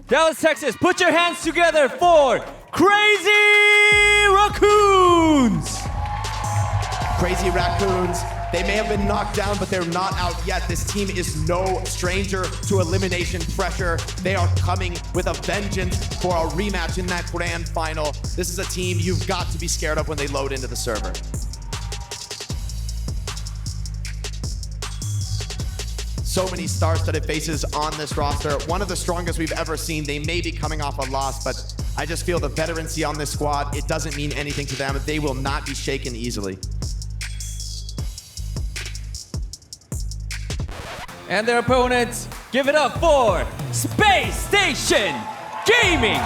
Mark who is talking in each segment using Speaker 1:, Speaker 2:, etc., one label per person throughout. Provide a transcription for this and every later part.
Speaker 1: Dallas, Texas, put your hands together for Crazy Raccoons!
Speaker 2: Crazy Raccoons, they may have been knocked down, but they're not out yet. This team is no stranger to elimination pressure. They are coming with a vengeance for a rematch in that grand final. This is a team you've got to be scared of when they load into the server. So many star-studded faces on this roster. One of the strongest we've ever seen. They may be coming off a loss, but I just feel the veterancy on this squad, it doesn't mean anything to them. They will not be shaken easily.
Speaker 1: And their opponents, give it up for Spacestation Gaming!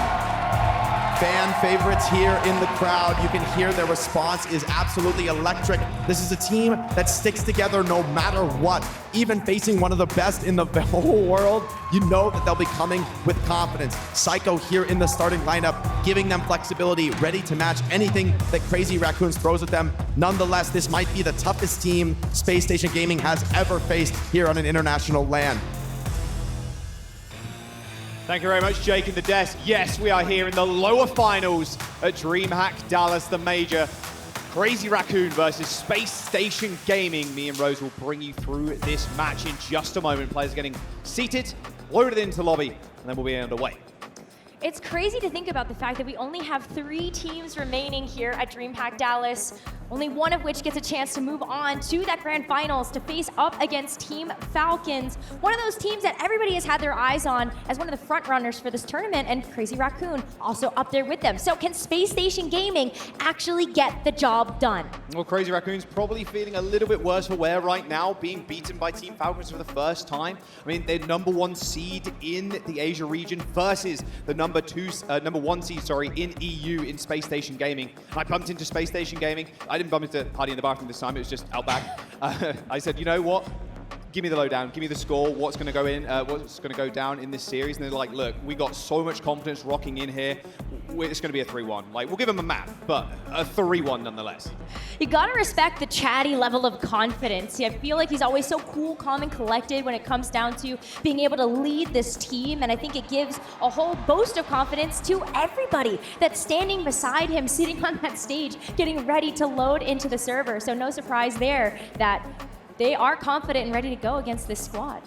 Speaker 2: Fan favorites here in the crowd. You can hear their response is absolutely electric. This is a team that sticks together no matter what. Even facing one of the best in the whole world, you know that they'll be coming with confidence. Psycho here in the starting lineup, giving them flexibility, ready to match anything that Crazy Raccoons throws at them. Nonetheless, this might be the toughest team Space Station Gaming has ever faced here on an international land.
Speaker 3: Thank you very much, Jake in the desk. Yes, we are here in the lower finals at DreamHack Dallas, the major. Crazy Raccoon versus Space Station Gaming. Me and Rose will bring you through this match in just a moment. Players are getting seated, loaded into lobby, and then we'll be underway.
Speaker 4: It's crazy to think about the fact that we only have 3 teams remaining here at DreamHack Dallas, only one of which gets a chance to move on to that grand finals to face up against Team Falcons, one of those teams that everybody has had their eyes on as one of the front runners for this tournament, and Crazy Raccoon also up there with them. So can Space Station Gaming actually get the job done?
Speaker 3: Well, Crazy Raccoon's probably feeling a little bit worse for wear right now, being beaten by Team Falcons for the first time. I mean, they're #1 seed in the Asia region versus the number 1 seed, in EU in Space Station Gaming. I bumped into Space Station Gaming. I didn't bump into Hardy in the bathroom this time. It was just out back. I said, you know what? Give me the lowdown. Give me the score. What's going to go in? What's going to go down in this series? And they're like, look, we got so much confidence rocking in here. It's going to be a 3-1. Like, we'll give them a map, but a 3-1 nonetheless.
Speaker 4: You gotta respect the chatty level of confidence. I feel like he's always so cool, calm, and collected when it comes down to being able to lead this team, and I think it gives a whole boast of confidence to everybody that's standing beside him, sitting on that stage, getting ready to load into the server. So no surprise there that they are confident and ready to go against this squad.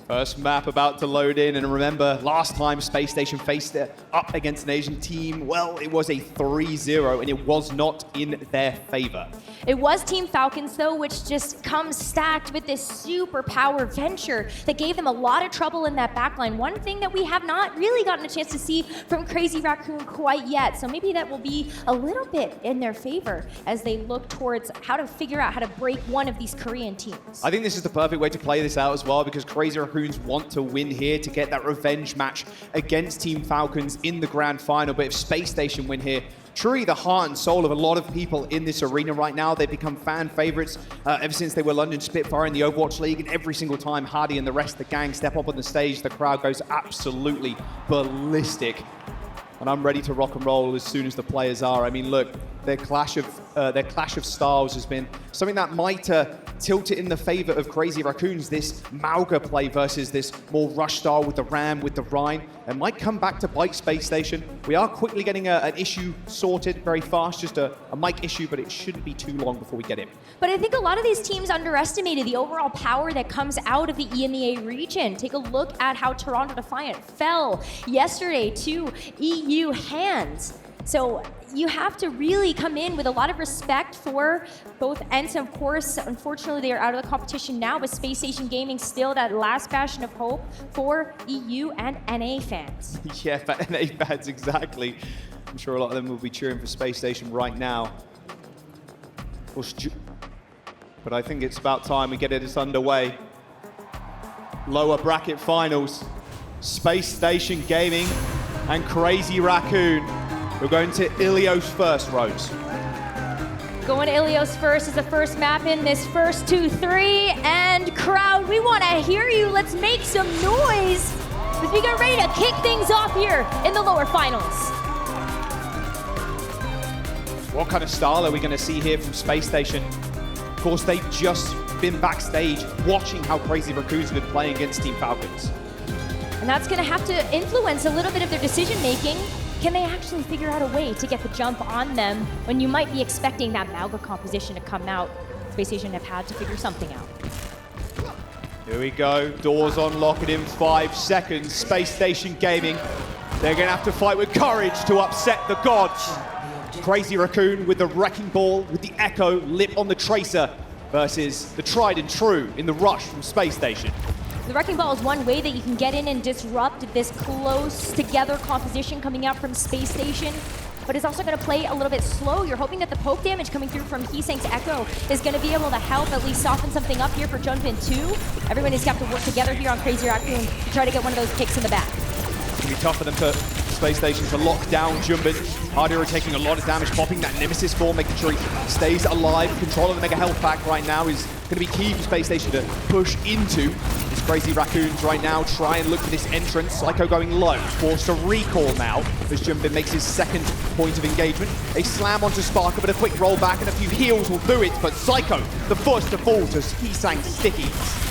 Speaker 3: First map about to load in, and remember, last time Space Station faced it up against an Asian team, well, it was a 3-0, and it was not in their favor.
Speaker 4: It was Team Falcons, though, which just comes stacked with this super power venture that gave them a lot of trouble in that backline. One thing that we have not really gotten a chance to see from Crazy Raccoon quite yet, so maybe that will be a little bit in their favor as they look towards how to figure out how to break one of these Korean teams.
Speaker 3: I think this is the perfect way to play this out as well, because Crazy Raccoons want to win here to get that revenge match against Team Falcons in the grand final. But if Space Station win here, truly the heart and soul of a lot of people in this arena right now. They've become fan favorites ever since they were London Spitfire in the Overwatch League, and every single time Hardy and the rest of the gang step up on the stage, the crowd goes absolutely ballistic. And I'm ready to rock and roll as soon as the players are. I mean, look, their clash of styles has been something that might tilt it in the favor of Crazy Raccoons. This Mauga play versus this more rush style with the Ram, with the Rhine. It might come back to bite Space Station. We are quickly getting an issue sorted very fast, just a mic issue, but it shouldn't be too long before we get in.
Speaker 4: But I think a lot of these teams underestimated the overall power that comes out of the EMEA region. Take a look at how Toronto Defiant fell yesterday to EU hands. So you have to really come in with a lot of respect for both ends. Of course, unfortunately, they are out of the competition now, but Space Station Gaming still that last bastion of hope for EU and NA fans.
Speaker 3: Yeah, for NA fans, exactly. I'm sure a lot of them will be cheering for Space Station right now. But I think it's about time we get it underway. Lower bracket finals. Space Station Gaming and Crazy Raccoon. We're going to Ilios first, Rose.
Speaker 4: Going to Ilios first is the first map in this first 2-3. And crowd, we want to hear you. Let's make some noise as we get ready to kick things off here in the lower finals.
Speaker 3: What kind of style are we going to see here from Space Station? Of course, they've just been backstage watching how Crazy Raccoon's been playing against Team Falcons.
Speaker 4: And that's going to have to influence a little bit of their decision making. Can they actually figure out a way to get the jump on them when you might be expecting that Mauga composition to come out? Spacestation have had to figure something out.
Speaker 3: Here we go, doors on lock it in 5 seconds. Space Station Gaming, they're gonna have to fight with courage to upset the gods. Crazy Raccoon with the Wrecking Ball, with the Echo, Lip on the Tracer, versus the tried and true in the rush from Space Station.
Speaker 4: The Wrecking Ball is one way that you can get in and disrupt this close together composition coming out from Space Station, but it's also going to play a little bit slow. You're hoping that the poke damage coming through from Heesang's Echo is going to be able to help at least soften something up here for Jump In 2. Everyone has got to work together here on Crazy Raccoon to try to get one of those kicks in the back.
Speaker 3: It's going to be tough for them for Space Station to lock down Jumbin. Hardier are taking a lot of damage, popping that Nemesis form, making sure he stays alive. Control of the Mega Health Pack right now is going to be key for Space Station to push into. These Crazy Raccoons right now try and look for this entrance. Psycho going low, forced to recall now as Jumbin makes his second point of engagement. A slam onto Sparker, but a quick roll back and a few heals will do it. But Psycho, the first to fall to Heesang's stickies.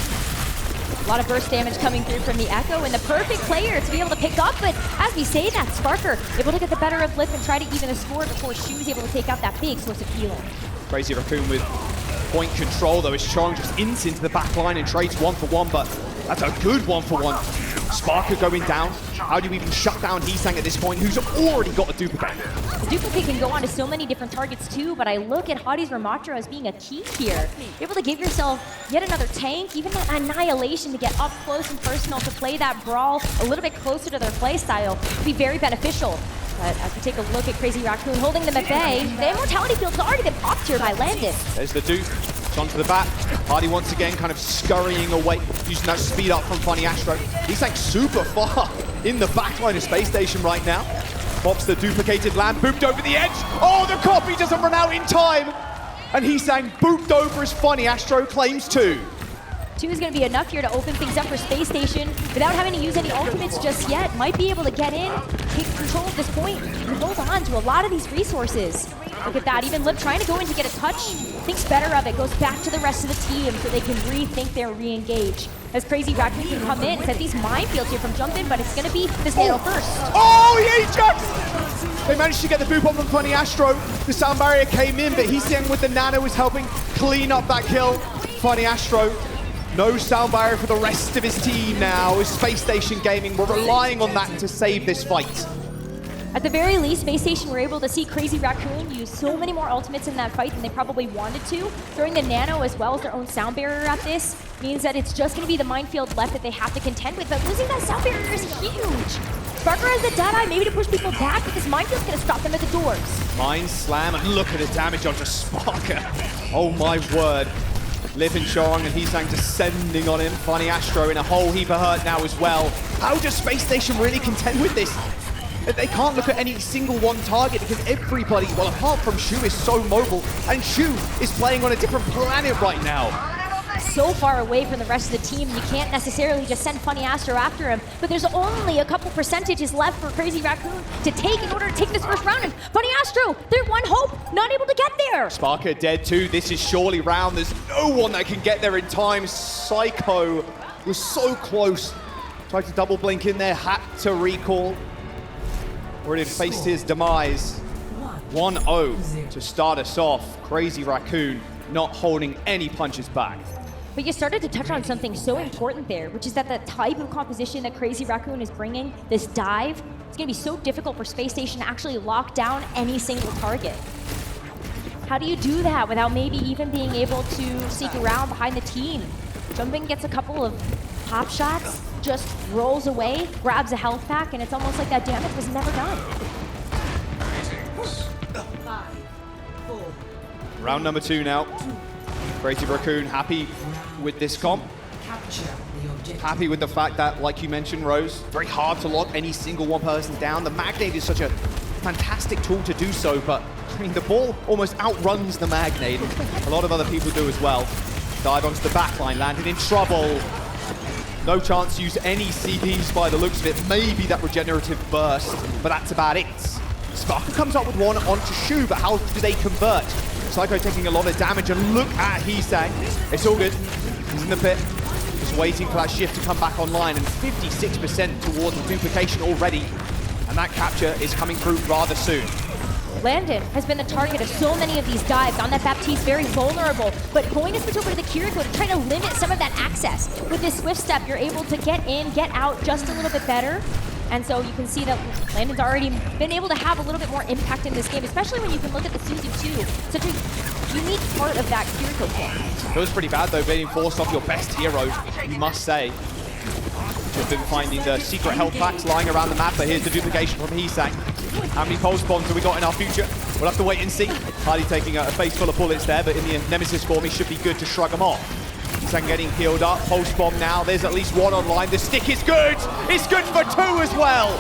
Speaker 4: A lot of burst damage coming through from the Echo, and the perfect player to be able to pick up, but as we say that, Sparker able to get the better of Lip and try to even the score before Shu is able to take out that big source of healing.
Speaker 3: Crazy Raccoon with point control, though, as Chong just into the back line and trades 1-for-1, but that's a good 1-for-1. Sparker going down. How do you even shut down Heesang at this point, who's already got a duplicate?
Speaker 4: The duplicate can go on to so many different targets too, but I look at Hadi's Ramatra as being a key here. You're able to give yourself yet another tank, even that Annihilation to get up close and personal to play that Brawl a little bit closer to their play style would be very beneficial. But as we take a look at Crazy Raccoon holding them at bay, the Immortality Field's already been popped here by Landis.
Speaker 3: There's the dupe. It's onto the back. Hardy once again kind of scurrying away, using that speed up from Funny Astro. He's like super far in the backline of Space Station right now. Pops the duplicated land, booped over the edge. Oh, the copy doesn't run out in time. And Heesang booped over as Funny Astro claims 2.
Speaker 4: 2 is going to be enough here to open things up for Space Station without having to use any ultimates just yet. Might be able to get in, take control of this point, and hold on to a lot of these resources. Look at that, even Lip trying to go in to get a touch, thinks better of it, goes back to the rest of the team so they can rethink their re-engage. As Crazy Raccoon can come in, set these minefields here from Jump In, but it's going to be this Nano first.
Speaker 3: Oh, he ejects! They managed to get the boop on from Funny Astro. The sound barrier came in, but Heesang with the Nano is helping clean up that kill. Funny Astro, no sound barrier for the rest of his team now. As Space Station Gaming, we're relying on that to save this fight.
Speaker 4: At the very least, Space Station were able to see Crazy Raccoon use so many more ultimates in that fight than they probably wanted to. Throwing the Nano as well as their own sound barrier at this means that it's just going to be the minefield left that they have to contend with, but losing that sound barrier is huge. Sparker has the Deadeye maybe to push people back, but this minefield's going to stop them at the doors.
Speaker 3: Mind slam, and look at the damage onto Sparker. Oh my word. Lip and Chong and Heesang descending on him. Funny Astro in a whole heap of hurt now as well. How does Space Station really contend with this? They can't look at any single one target because everybody, well, apart from Shu, is so mobile, and Shu is playing on a different planet right now.
Speaker 4: So far away from the rest of the team, you can't necessarily just send Funny Astro after him, but there's only a couple percentages left for Crazy Raccoon to take in order to take this first round, and Funny Astro, their one hope, not able to get there.
Speaker 3: Sparker dead too. This is surely round. There's no one that can get there in time. Psycho was so close. Tried to double blink in there, had to recall. Already faced his demise. 1-0 to start us off. Crazy Raccoon not holding any punches back.
Speaker 4: But you started to touch on something so important there, which is that the type of composition that Crazy Raccoon is bringing, this dive, it's going to be so difficult for Space Station to actually lock down any single target. How do you do that without maybe even being able to sneak around behind the team? Jumping gets a couple of pop shots, just rolls away, grabs a health pack, and it's almost like that damage was never done.
Speaker 3: Round number 2 now. Crazy Raccoon happy with this comp. Happy with the fact that, like you mentioned, Rose, very hard to lock any single one person down. The Magnate is such a fantastic tool to do so, but I mean, the ball almost outruns the Magnate. A lot of other people do as well. Dive onto the backline, landed in trouble. No chance to use any CPs by the looks of it. Maybe that regenerative burst, but that's about it. Sparker comes up with one onto Shu, but how do they convert? Psycho taking a lot of damage, and look at Heesang. It's all good. He's in the pit. Just waiting for that shift to come back online, and 56% towards the duplication already. And that capture is coming through rather soon.
Speaker 4: Landon has been the target of so many of these dives on that Baptiste, very vulnerable, but going to switch over to the Kiriko to try to limit some of that access. With this swift step, you're able to get in, get out just a little bit better. And so you can see that Landon's already been able to have a little bit more impact in this game, especially when you can look at the Suzu 2, such a unique part of that Kiriko kill.
Speaker 3: It was pretty bad though, being forced off your best hero, you must say. We've been finding the secret health packs lying around the map, but here's the duplication from Hisang. How many pulse bombs have we got in our future? We'll have to wait and see. Hardy taking a face full of bullets there, but in the Nemesis form, he should be good to shrug them off. Hisang getting healed up, pulse bomb now. There's at least one online. The stick is good. It's good for 2 as well.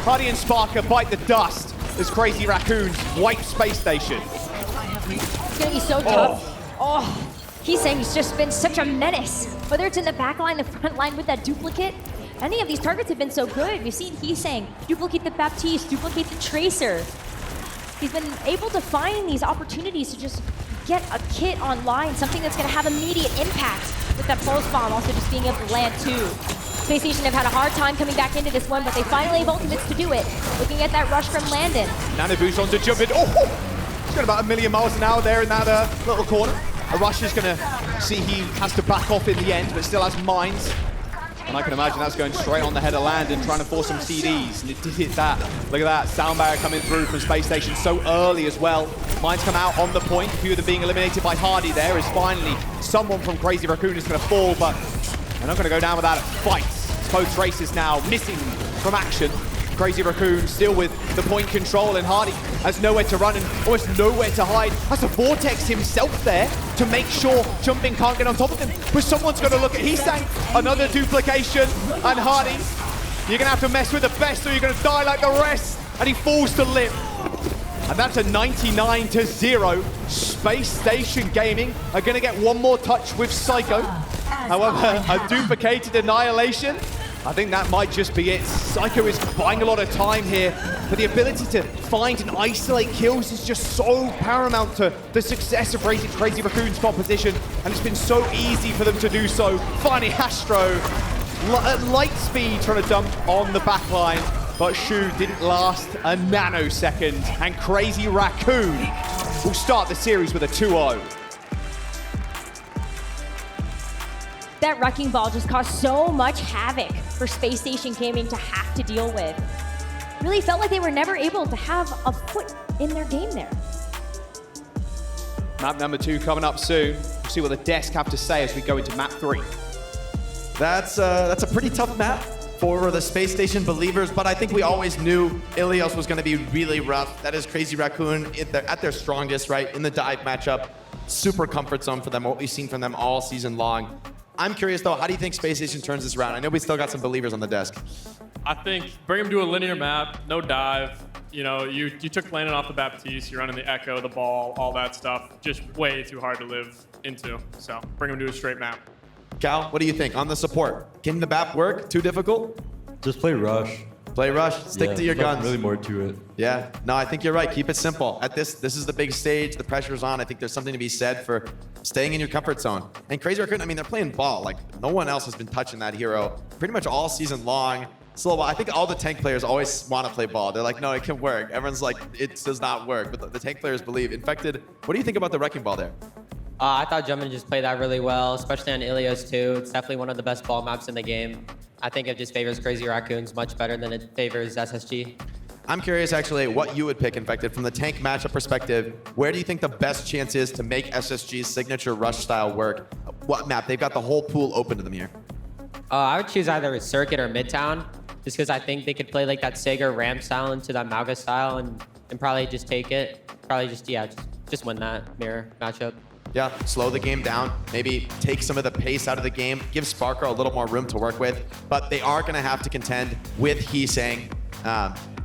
Speaker 3: Hardy and Sparker bite the dust as Crazy Raccoons wipe Space Station.
Speaker 4: It's gonna be so tough. Oh, Hisang's just been such a menace. Whether it's in the back line, the front line with that duplicate, any of these targets have been so good. We've seen Hisang duplicate the Baptiste, duplicate the Tracer. He's been able to find these opportunities to just get a kit online, something that's going to have immediate impact with that pulse bomb, also just being able to land too. Spacestation have had a hard time coming back into this one, but they finally have ultimates to do it. Looking at that rush from Landon.
Speaker 3: Nano boost on to jump in. Oh, he's got about 1,000,000 miles an hour there in that little corner. A rush is going to see he has to back off in the end, but still has mines. And I can imagine that's going straight on the head of Landon, trying to force some CDs. And it did hit that. Look at that, sound barrier coming through from Space Station so early as well. Mines come out on the point. A few of them being eliminated by Hardy there as finally someone from Crazy Raccoon is going to fall, but they're not going to go down without a fight. Both Tracers now missing from action. Crazy Raccoon still with the point control, and Hardy has nowhere to run and almost nowhere to hide. Has a Vortex himself there to make sure Jumping can't get on top of him. But someone's got to look at Hisang. Another duplication, and Hardy, you're going to have to mess with the best or you're going to die like the rest. And he falls to limp. And that's a 99-0. Space Station Gaming are going to get one more touch with Psycho. However, a duplicated Annihilation, I think that might just be it. Psycho is buying a lot of time here, but the ability to find and isolate kills is just so paramount to the success of Crazy Raccoon's composition, and it's been so easy for them to do so. Finally, Astro at light speed trying to dump on the back line, but Shu didn't last a nanosecond, and Crazy Raccoon will start the series with a 2-0.
Speaker 4: That wrecking ball just caused so much havoc for Space Station Gaming to have to deal with. Really felt like they were never able to have a foot in their game there.
Speaker 3: Map number 2 coming up soon. We'll see what the desk have to say as we go into map 3.
Speaker 2: That's a pretty tough map for the Space Station believers, but I think we always knew Ilios was going to be really rough. That is Crazy Raccoon at their strongest, right, in the dive matchup. Super comfort zone for them, what we've seen from them all season long. I'm curious, though, how do you think Space Station turns this around? I know we still got some believers on the desk.
Speaker 5: I think bring him to a linear map, no dive. You know, you took Landon off the Baptiste, you're running the Echo, the ball, all that stuff. Just way too hard to live into. So bring him to a straight map.
Speaker 2: Cal, what do you think on the support? Can the BAP work? Too difficult?
Speaker 6: Just play Rush.
Speaker 2: Play Rush. Stick to your guns.
Speaker 6: Really more to it.
Speaker 2: Yeah. No, I think you're right. Keep it simple. At this is the big stage. The pressure's on. I think there's something to be said for staying in your comfort zone. And Crazy Raccoon, I mean, they're playing ball. Like, no one else has been touching that hero pretty much all season long. So I think all the tank players always want to play ball. They're like, no, it can work. Everyone's like, it does not work. But the tank players believe. Infected, what do you think about the wrecking ball there?
Speaker 7: I thought Jumpin just played that really well, especially on Ilios too. It's definitely one of the best ball maps in the game. I think it just favors Crazy Raccoons much better than it favors SSG.
Speaker 2: I'm curious, actually, what you would pick, Infected, from the tank matchup perspective. Where do you think the best chance is to make SSG's signature rush style work? What map? They've got the whole pool open to them here.
Speaker 7: I would choose either a Circuit or Midtown, just because I think they could play like that Sega Ram style into that Mauga style and probably just take it. Probably just win that mirror matchup.
Speaker 2: Yeah, slow the game down, maybe take some of the pace out of the game, give Sparker a little more room to work with, but they are gonna have to contend with Hisang.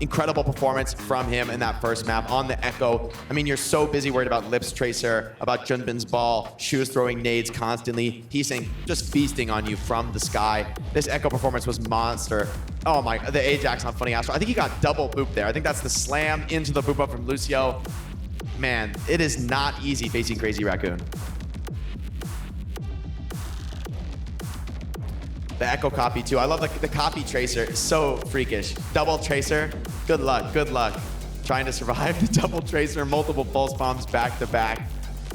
Speaker 2: Incredible performance from him in that first map on the Echo. I mean, you're so busy worried about Lips Tracer, about Junbin's ball, Shu's throwing nades constantly, Hisang just feasting on you from the sky. This Echo performance was monster. Oh my, the Ajax on Funny Astro. I think he got double boop there. I think that's the slam into the boop up from Lucio. Man, it is not easy facing Crazy Raccoon. The echo copy too. I love the copy tracer. It's so freakish. Double tracer. Good luck. Good luck. Trying to survive the double tracer, multiple pulse bombs back to back.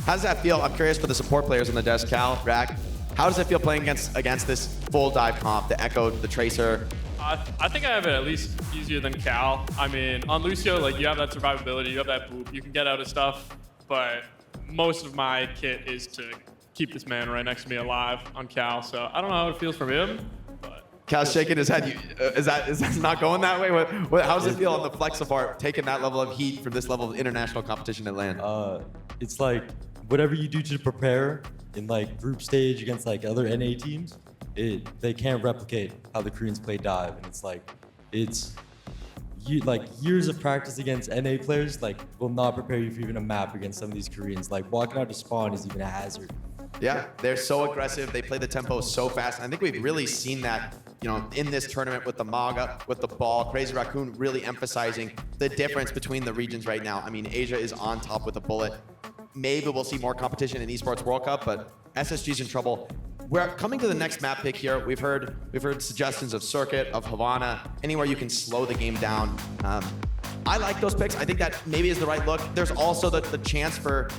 Speaker 2: How does that feel? I'm curious for the support players on the desk, Cal, Rack. How does it feel playing against this full dive comp, the echo, the tracer?
Speaker 5: I think I have it at least easier than Cal. I mean, on Lucio, like you have that survivability, you have that boop, you can get out of stuff, but most of my kit is to keep this man right next to me alive on Cal. So I don't know how it feels from him.
Speaker 2: Cal's shaking his head. Is that not going that way? How does it feel on the flex support, taking that level of heat for this level of international competition at LAN?
Speaker 6: It's like whatever you do to prepare in like group stage against like other NA teams, they can't replicate how the Koreans play dive, and it's like years of practice against NA players like will not prepare you for even a map against some of these Koreans. Like walking out to spawn is even a hazard.
Speaker 2: Yeah, they're so aggressive. They play the tempo so fast. I think we've really seen that, in this tournament with the Maga, with the ball. Crazy Raccoon really emphasizing the difference between the regions right now. I mean, Asia is on top with a bullet. Maybe we'll see more competition in Esports World Cup, but SSG's in trouble. We're coming to the next map pick here. We've heard suggestions of Circuit, of Havana, anywhere you can slow the game down. I like those picks. I think that maybe is the right look. There's also the chance for,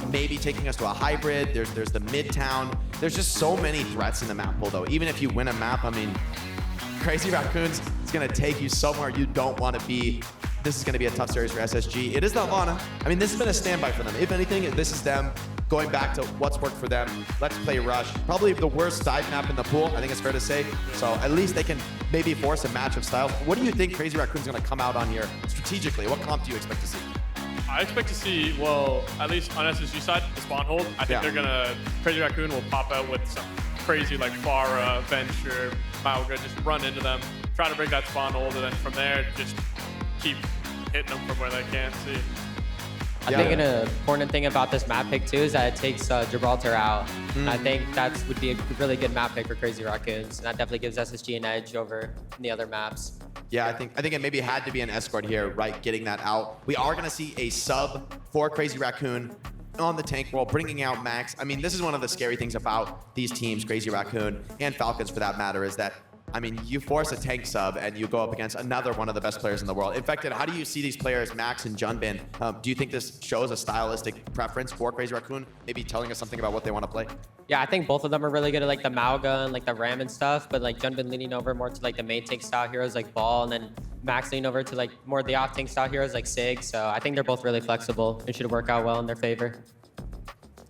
Speaker 2: maybe taking us to a hybrid. There's the Midtown. There's just so many threats in the map pool, though. Even if you win a map, I mean, Crazy Raccoons is going to take you somewhere you don't want to be. This is going to be a tough series for SSG. It is the Havana. I mean, this has been a standby for them. If anything, this is them going back to what's worked for them. Let's play Rush. Probably the worst dive map in the pool, I think it's fair to say. So at least they can maybe force a match of styles. What do you think Crazy Raccoon's going to come out on here strategically? What comp do you expect to see?
Speaker 5: I expect to see, well, at least on SSG side, the spawn hold. I think Crazy Raccoon will pop out with some crazy like Farah, Venture, Mauga, just run into them, try to break that spawn hold, and then from there, just keep hitting them from where they can't see.
Speaker 7: I think an important thing about this map pick too is that it takes Gibraltar out. And I think that would be a really good map pick for Crazy Raccoons. And that definitely gives SSG an edge over the other maps.
Speaker 2: Yeah, I think it maybe had to be an escort here, right? Getting that out. We are going to see a sub for Crazy Raccoon on the tank roll, bringing out Max. I mean, this is one of the scary things about these teams, Crazy Raccoon and Falcons for that matter, is that I mean, you force a tank sub and you go up against another one of the best players in the world. Infected, how do you see these players, Max and Junbin? Do you think this shows a stylistic preference for Crazy Raccoon? Maybe telling us something about what they want to play?
Speaker 7: Yeah, I think both of them are really good at like the Mauga and like the Ram and stuff, but like Junbin leaning over more to like the main tank style heroes like Ball, and then Max leaning over to like more of the off tank style heroes like Sig. So I think they're both really flexible and should work out well in their favor.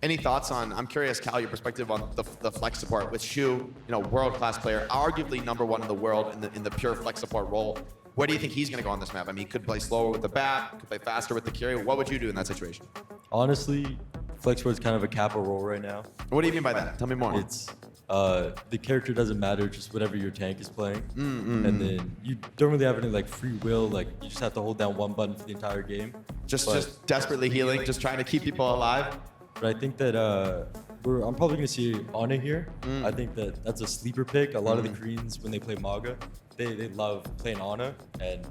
Speaker 2: Any thoughts on, I'm curious, Cal, your perspective on the flex support with Shu, world-class player, arguably #1 in the world in the pure flex support role. Where do you think he's going to go on this map? I mean, he could play slower with the bat, could play faster with the carry. What would you do in that situation?
Speaker 6: Honestly, flex support's kind of a capo role right now.
Speaker 2: What do you mean by that? Tell me more.
Speaker 6: It's the character doesn't matter, just whatever your tank is playing. And then you don't really have any like free will, like you just have to hold down one button for the entire game.
Speaker 2: Just desperately healing, just trying to keep people alive.
Speaker 6: But I think that I'm probably going to see Ana here. I think that's a sleeper pick. A lot of the Koreans, when they play Maga, they love playing Ana, and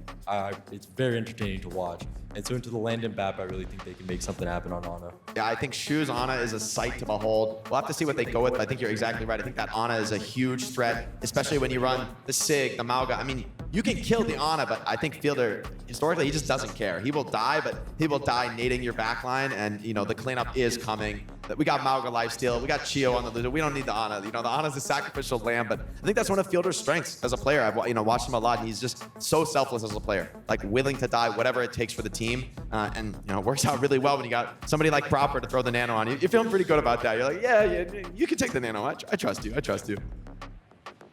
Speaker 6: it's very entertaining to watch. And so into the land and BAP, I really think they can make something happen on Ana.
Speaker 2: Yeah, I think Shu's Ana is a sight to behold. We'll have to see what they go with, but I think you're exactly right. I think that Ana is a huge threat, especially when you run the Sig, the Mauga. I mean, you can kill the Ana, but I think Fielder, historically, he just doesn't care. He will die, but he will die nading your backline, and, the cleanup is coming. We got Mauga lifesteal. We got Chio on the loser. We don't need the Ana. The Ana's a sacrificial lamb, but I think that's one of Fielder's strengths as a player. I've watched him a lot, and he's just so selfless as a player, like willing to die whatever it takes for the team. And it works out really well when you got somebody like Proper to throw the nano on you. You're feeling pretty good about that. You're like, yeah, you can take the nano. I trust you. I trust you.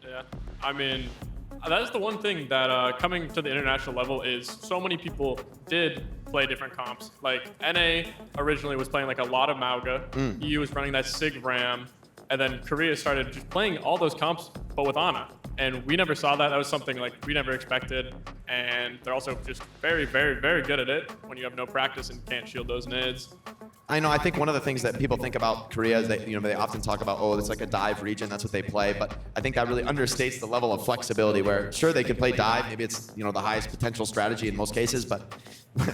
Speaker 5: Yeah, I mean, that is the one thing that coming to the international level is so many people did play different comps. Like NA originally was playing like a lot of Mauga. EU was running that Sig Ram, and then Korea started just playing all those comps but with Ana. And we never saw that. That was something like we never expected. And they're also just very, very, very good at it when you have no practice and can't shield those nids.
Speaker 2: I know. I think one of the things that people think about Korea is that they often talk about, oh, it's like a dive region. That's what they play. But I think that really understates the level of flexibility. Where sure they can play dive, maybe it's the highest potential strategy in most cases. But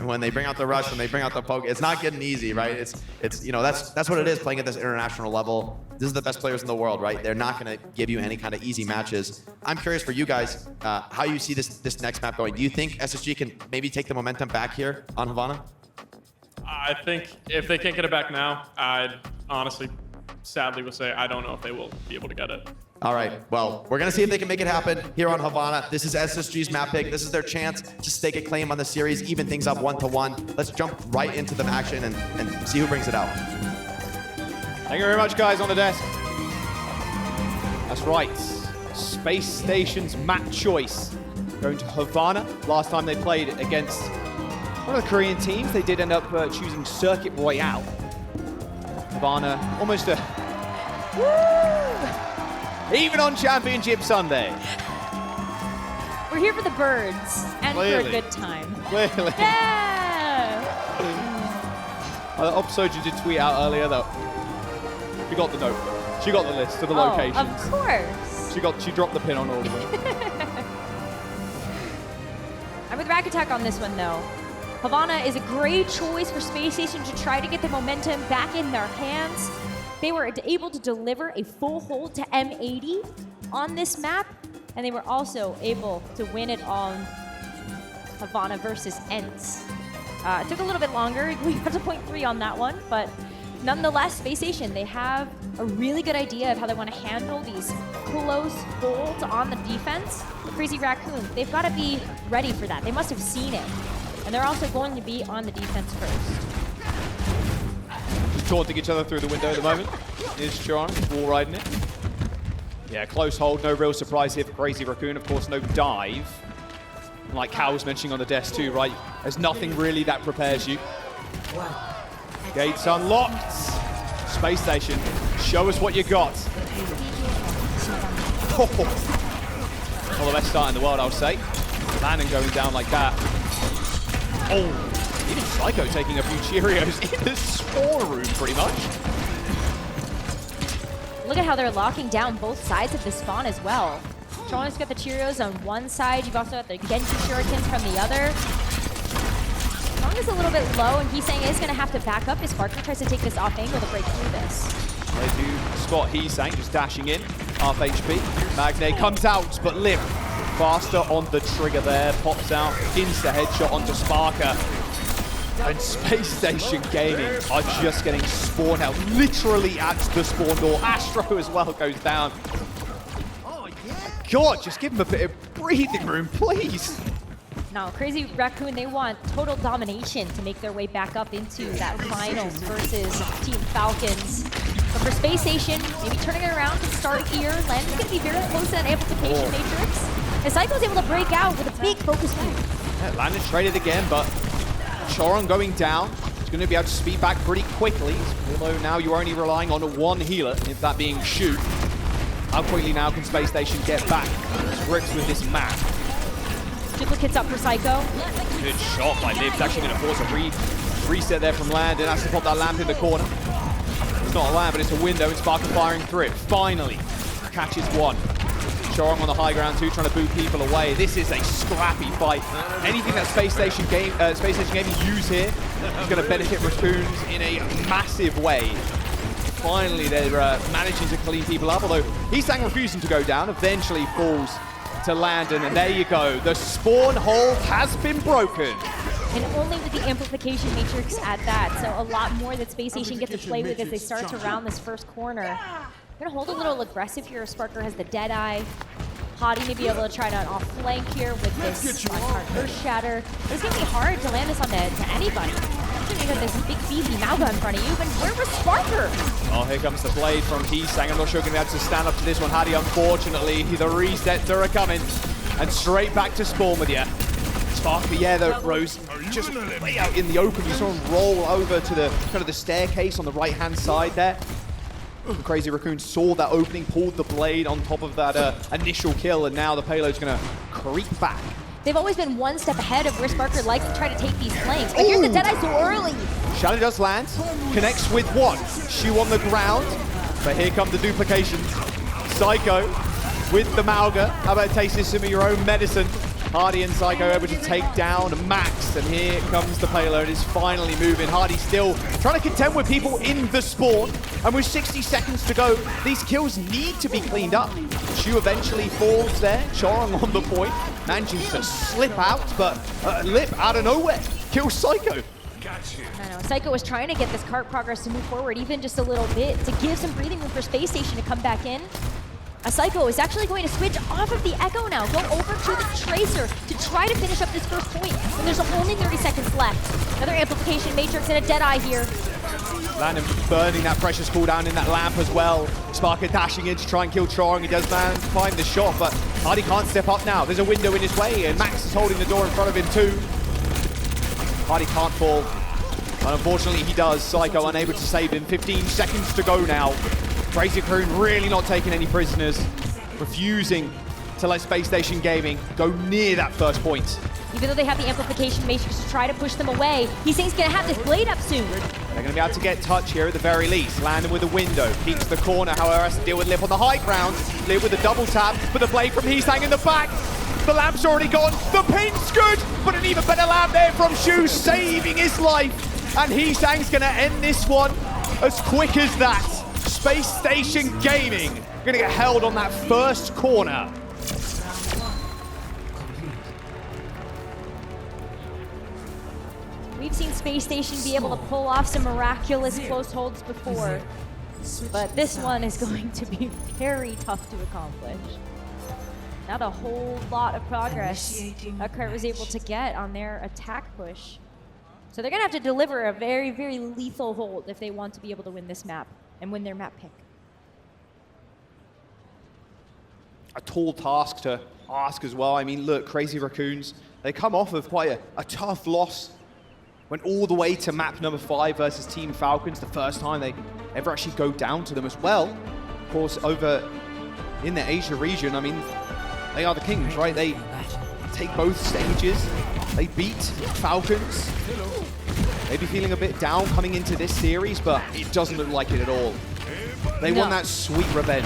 Speaker 2: when they bring out the rush, when they bring out the poke, it's not getting easy, right? It's that's what it is playing at this international level. This is the best players in the world, right? They're not going to give you any kind of easy matches. I'm curious for you guys how you see this next map going. Do you think SSG can maybe take the momentum back here on Havana?
Speaker 5: I think if they can't get it back now, I'd honestly, sadly, will say I don't know if they will be able to get it.
Speaker 2: All right, well, we're going to see if they can make it happen here on Havana. This is SSG's map pick. This is their chance to stake a claim on the series, even things up 1-1. Let's jump right into the action and see who brings it out.
Speaker 3: Thank you very much, guys, on the desk. That's right. Space Station's map choice. Going to Havana. Last time they played against one of the Korean teams, they did end up choosing Circuit Royale. Havana, almost a... Woo! Even on Championship Sunday.
Speaker 4: We're here for the birds and for a good time.
Speaker 3: Clearly.
Speaker 4: Yeah!
Speaker 3: Opsoju did tweet out earlier that she got the note. She got the list of the locations.
Speaker 4: Of course.
Speaker 3: She dropped the pin on all of them.
Speaker 4: I'm with Rack Attack on this one, though. Havana is a great choice for Space Station to try to get the momentum back in their hands. They were able to deliver a full hold to M80 on this map, and they were also able to win it on Havana versus ENTS. It took a little bit longer. We got to point 3 on that one, but nonetheless, Space Station, they have a really good idea of how they want to handle these close holds on the defense. The Crazy Raccoon, they've got to be ready for that. They must have seen it. And they're also going to be on the defense first.
Speaker 3: Just taunting each other through the window at the moment. Is Charm wall riding it. Yeah, close hold, no real surprise here for Crazy Raccoon. Of course, no dive. Like Cal was mentioning on the desk too, right? There's nothing really that prepares you. Gates unlocked. Space Station, show us what you got. Well, the best start in the world, I would say. Landon going down like that. Oh, even Psycho taking a few Cheerios in the spawn room, pretty much.
Speaker 4: Look at how they're locking down both sides of the spawn as well. Toronto's got the Cheerios on one side. You've also got the Genji Shurikens from the other. Strong is a little bit low, and he's saying he's going to have to back up. His Sparker tries to take this off angle to break through this.
Speaker 3: They do spot Heesang just dashing in. Half HP. Magne comes out, but Liv faster on the trigger there. Pops out. Insta headshot onto Sparker. And Space Station Gaming are just getting spawned out literally at the spawn door. Astro as well goes down. God, just give him a bit of breathing room, please.
Speaker 4: Now, Crazy Raccoon, they want total domination to make their way back up into that finals versus Team Falcons. But for Space Station, maybe turning it around can start here. Landon's going to be very close to that amplification matrix. And Psycho's able to break out with a big focus move.
Speaker 3: Yeah, Landon's traded again, but Choron going down. He's going to be able to speed back pretty quickly. Although now you're only relying on one healer, if that being Shoot. How quickly now can Space Station get back to grips with this map?
Speaker 4: Duplicates up for Psycho.
Speaker 3: Good shot by Liv. It's actually going to force a reset there from Landon. Has to pop that lamp in the corner. It's not a lamp, but it's a window. And Sparker firing through it. Finally catches one. Chorong on the high ground too, trying to boot people away. This is a scrappy fight. Anything that Space Station Gaming use here is going to benefit Raccoons in a massive way. Finally, they're managing to clean people up, although Heesang refusing to go down, eventually falls to Landon, and there you go. The spawn hold has been broken.
Speaker 4: And only with the amplification matrix at that, so a lot more that Space Station get to play with as they start to round this first corner. They're gonna hold a little aggressive here. Sparker has the Deadeye. Hottie may be able to try to off-flank here with this on-card Earth Shatter. But it's gonna be hard to land this on to anybody. You got this big beefy Mauga in front of you, but where was Sparker?
Speaker 3: Oh, here comes the blade from Heesang. I'm not sure going to be able to stand up to this one. Hadi, unfortunately, the resets are coming. And straight back to spawn with you. Sparker, yeah, the Rose just way out in the open. You saw him roll over to the kind of the staircase on the right-hand side there. The Crazy Raccoon saw that opening, pulled the blade on top of that initial kill, and now the payload's going to creep back.
Speaker 4: They've always been one step ahead of where Sparker likes to try to take these flanks. But here's the Deadeye so early.
Speaker 3: Shadow does land, connects with one. Shu on the ground, but here come the duplications. Psycho with the Mauga. How about tasting some of your own medicine? Hardy and Psycho able to take down Max, and here comes the payload. It's finally moving. Hardy still trying to contend with people in the spawn, and with 60 seconds to go, these kills need to be cleaned up. Shu eventually falls there. Chorong on the point, manages to slip out, but Lip out of nowhere kills Psycho.
Speaker 4: I know. Psycho was trying to get this cart progress to move forward even just a little bit to give some breathing room for Space Station to come back in. Psycho is actually going to switch off of the Echo now, go over to the Tracer to try to finish up this first point when there's only 30 seconds left. Another amplification Matrix and a Deadeye here.
Speaker 3: Landon burning that precious cooldown in that lamp as well. Sparker dashing in to try and kill Chorong. He does man find the shot, but Hardy can't step up now. There's a window in his way, and Max is holding the door in front of him too. Hardy can't fall, but unfortunately he does. Psycho unable to save him. 15 seconds to go now. Crazy Raccoon really not taking any prisoners, refusing to let Space Station Gaming go near that first point.
Speaker 4: Even though they have the amplification matrix to try to push them away, he's saying he's gonna have this blade up soon.
Speaker 3: They're gonna be able to get touch here at the very least. Landon with a window, peeks the corner, however has to deal with Lip on the high ground. Lip with a double tap, but the blade from Heesang in the back. The lamp's already gone, the pin's good, but an even better lamp there from Shu, saving his life. And Heesang's gonna end this one as quick as that. Space Station Gaming gonna get held on that first corner.
Speaker 4: We've seen Space Station be able to pull off some miraculous close holds before, but this one is going to be very tough to accomplish. Not a whole lot of progress Kurt was able to get on their attack push. So they're gonna have to deliver a very, very lethal hold if they want to be able to win this map and win their map pick.
Speaker 3: A tall task to ask as well. I mean, look, Crazy Raccoons, they come off of quite a tough loss. Went all the way to map number 5 versus Team Falcons, the first time they ever actually go down to them as well. Of course, over in the Asia region, I mean, they are the kings, right? They take both stages. They beat Falcons. Maybe feeling a bit down coming into this series, but it doesn't look like it at all. They want that sweet revenge.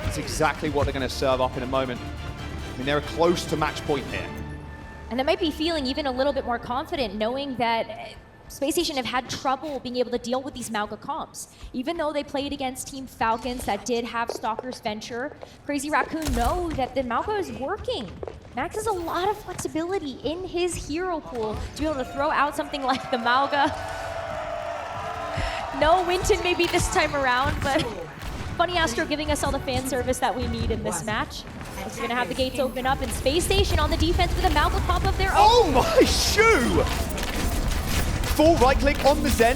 Speaker 3: That's exactly what they're going to serve up in a moment. I mean, they're close to match point here.
Speaker 4: And they might be feeling even a little bit more confident knowing that Space Station have had trouble being able to deal with these Mauga comps. Even though they played against Team Falcons that did have Stalker's Venture, Crazy Raccoon know that the Mauga is working. Max has a lot of flexibility in his hero pool to be able to throw out something like the Mauga. No Winton maybe this time around, but Funny Astro giving us all the fan service that we need in this match. We're gonna have the gates open up and Space Station on the defense with a Mauga comp of their own.
Speaker 3: Oh my Shu! Full right click on the Zen,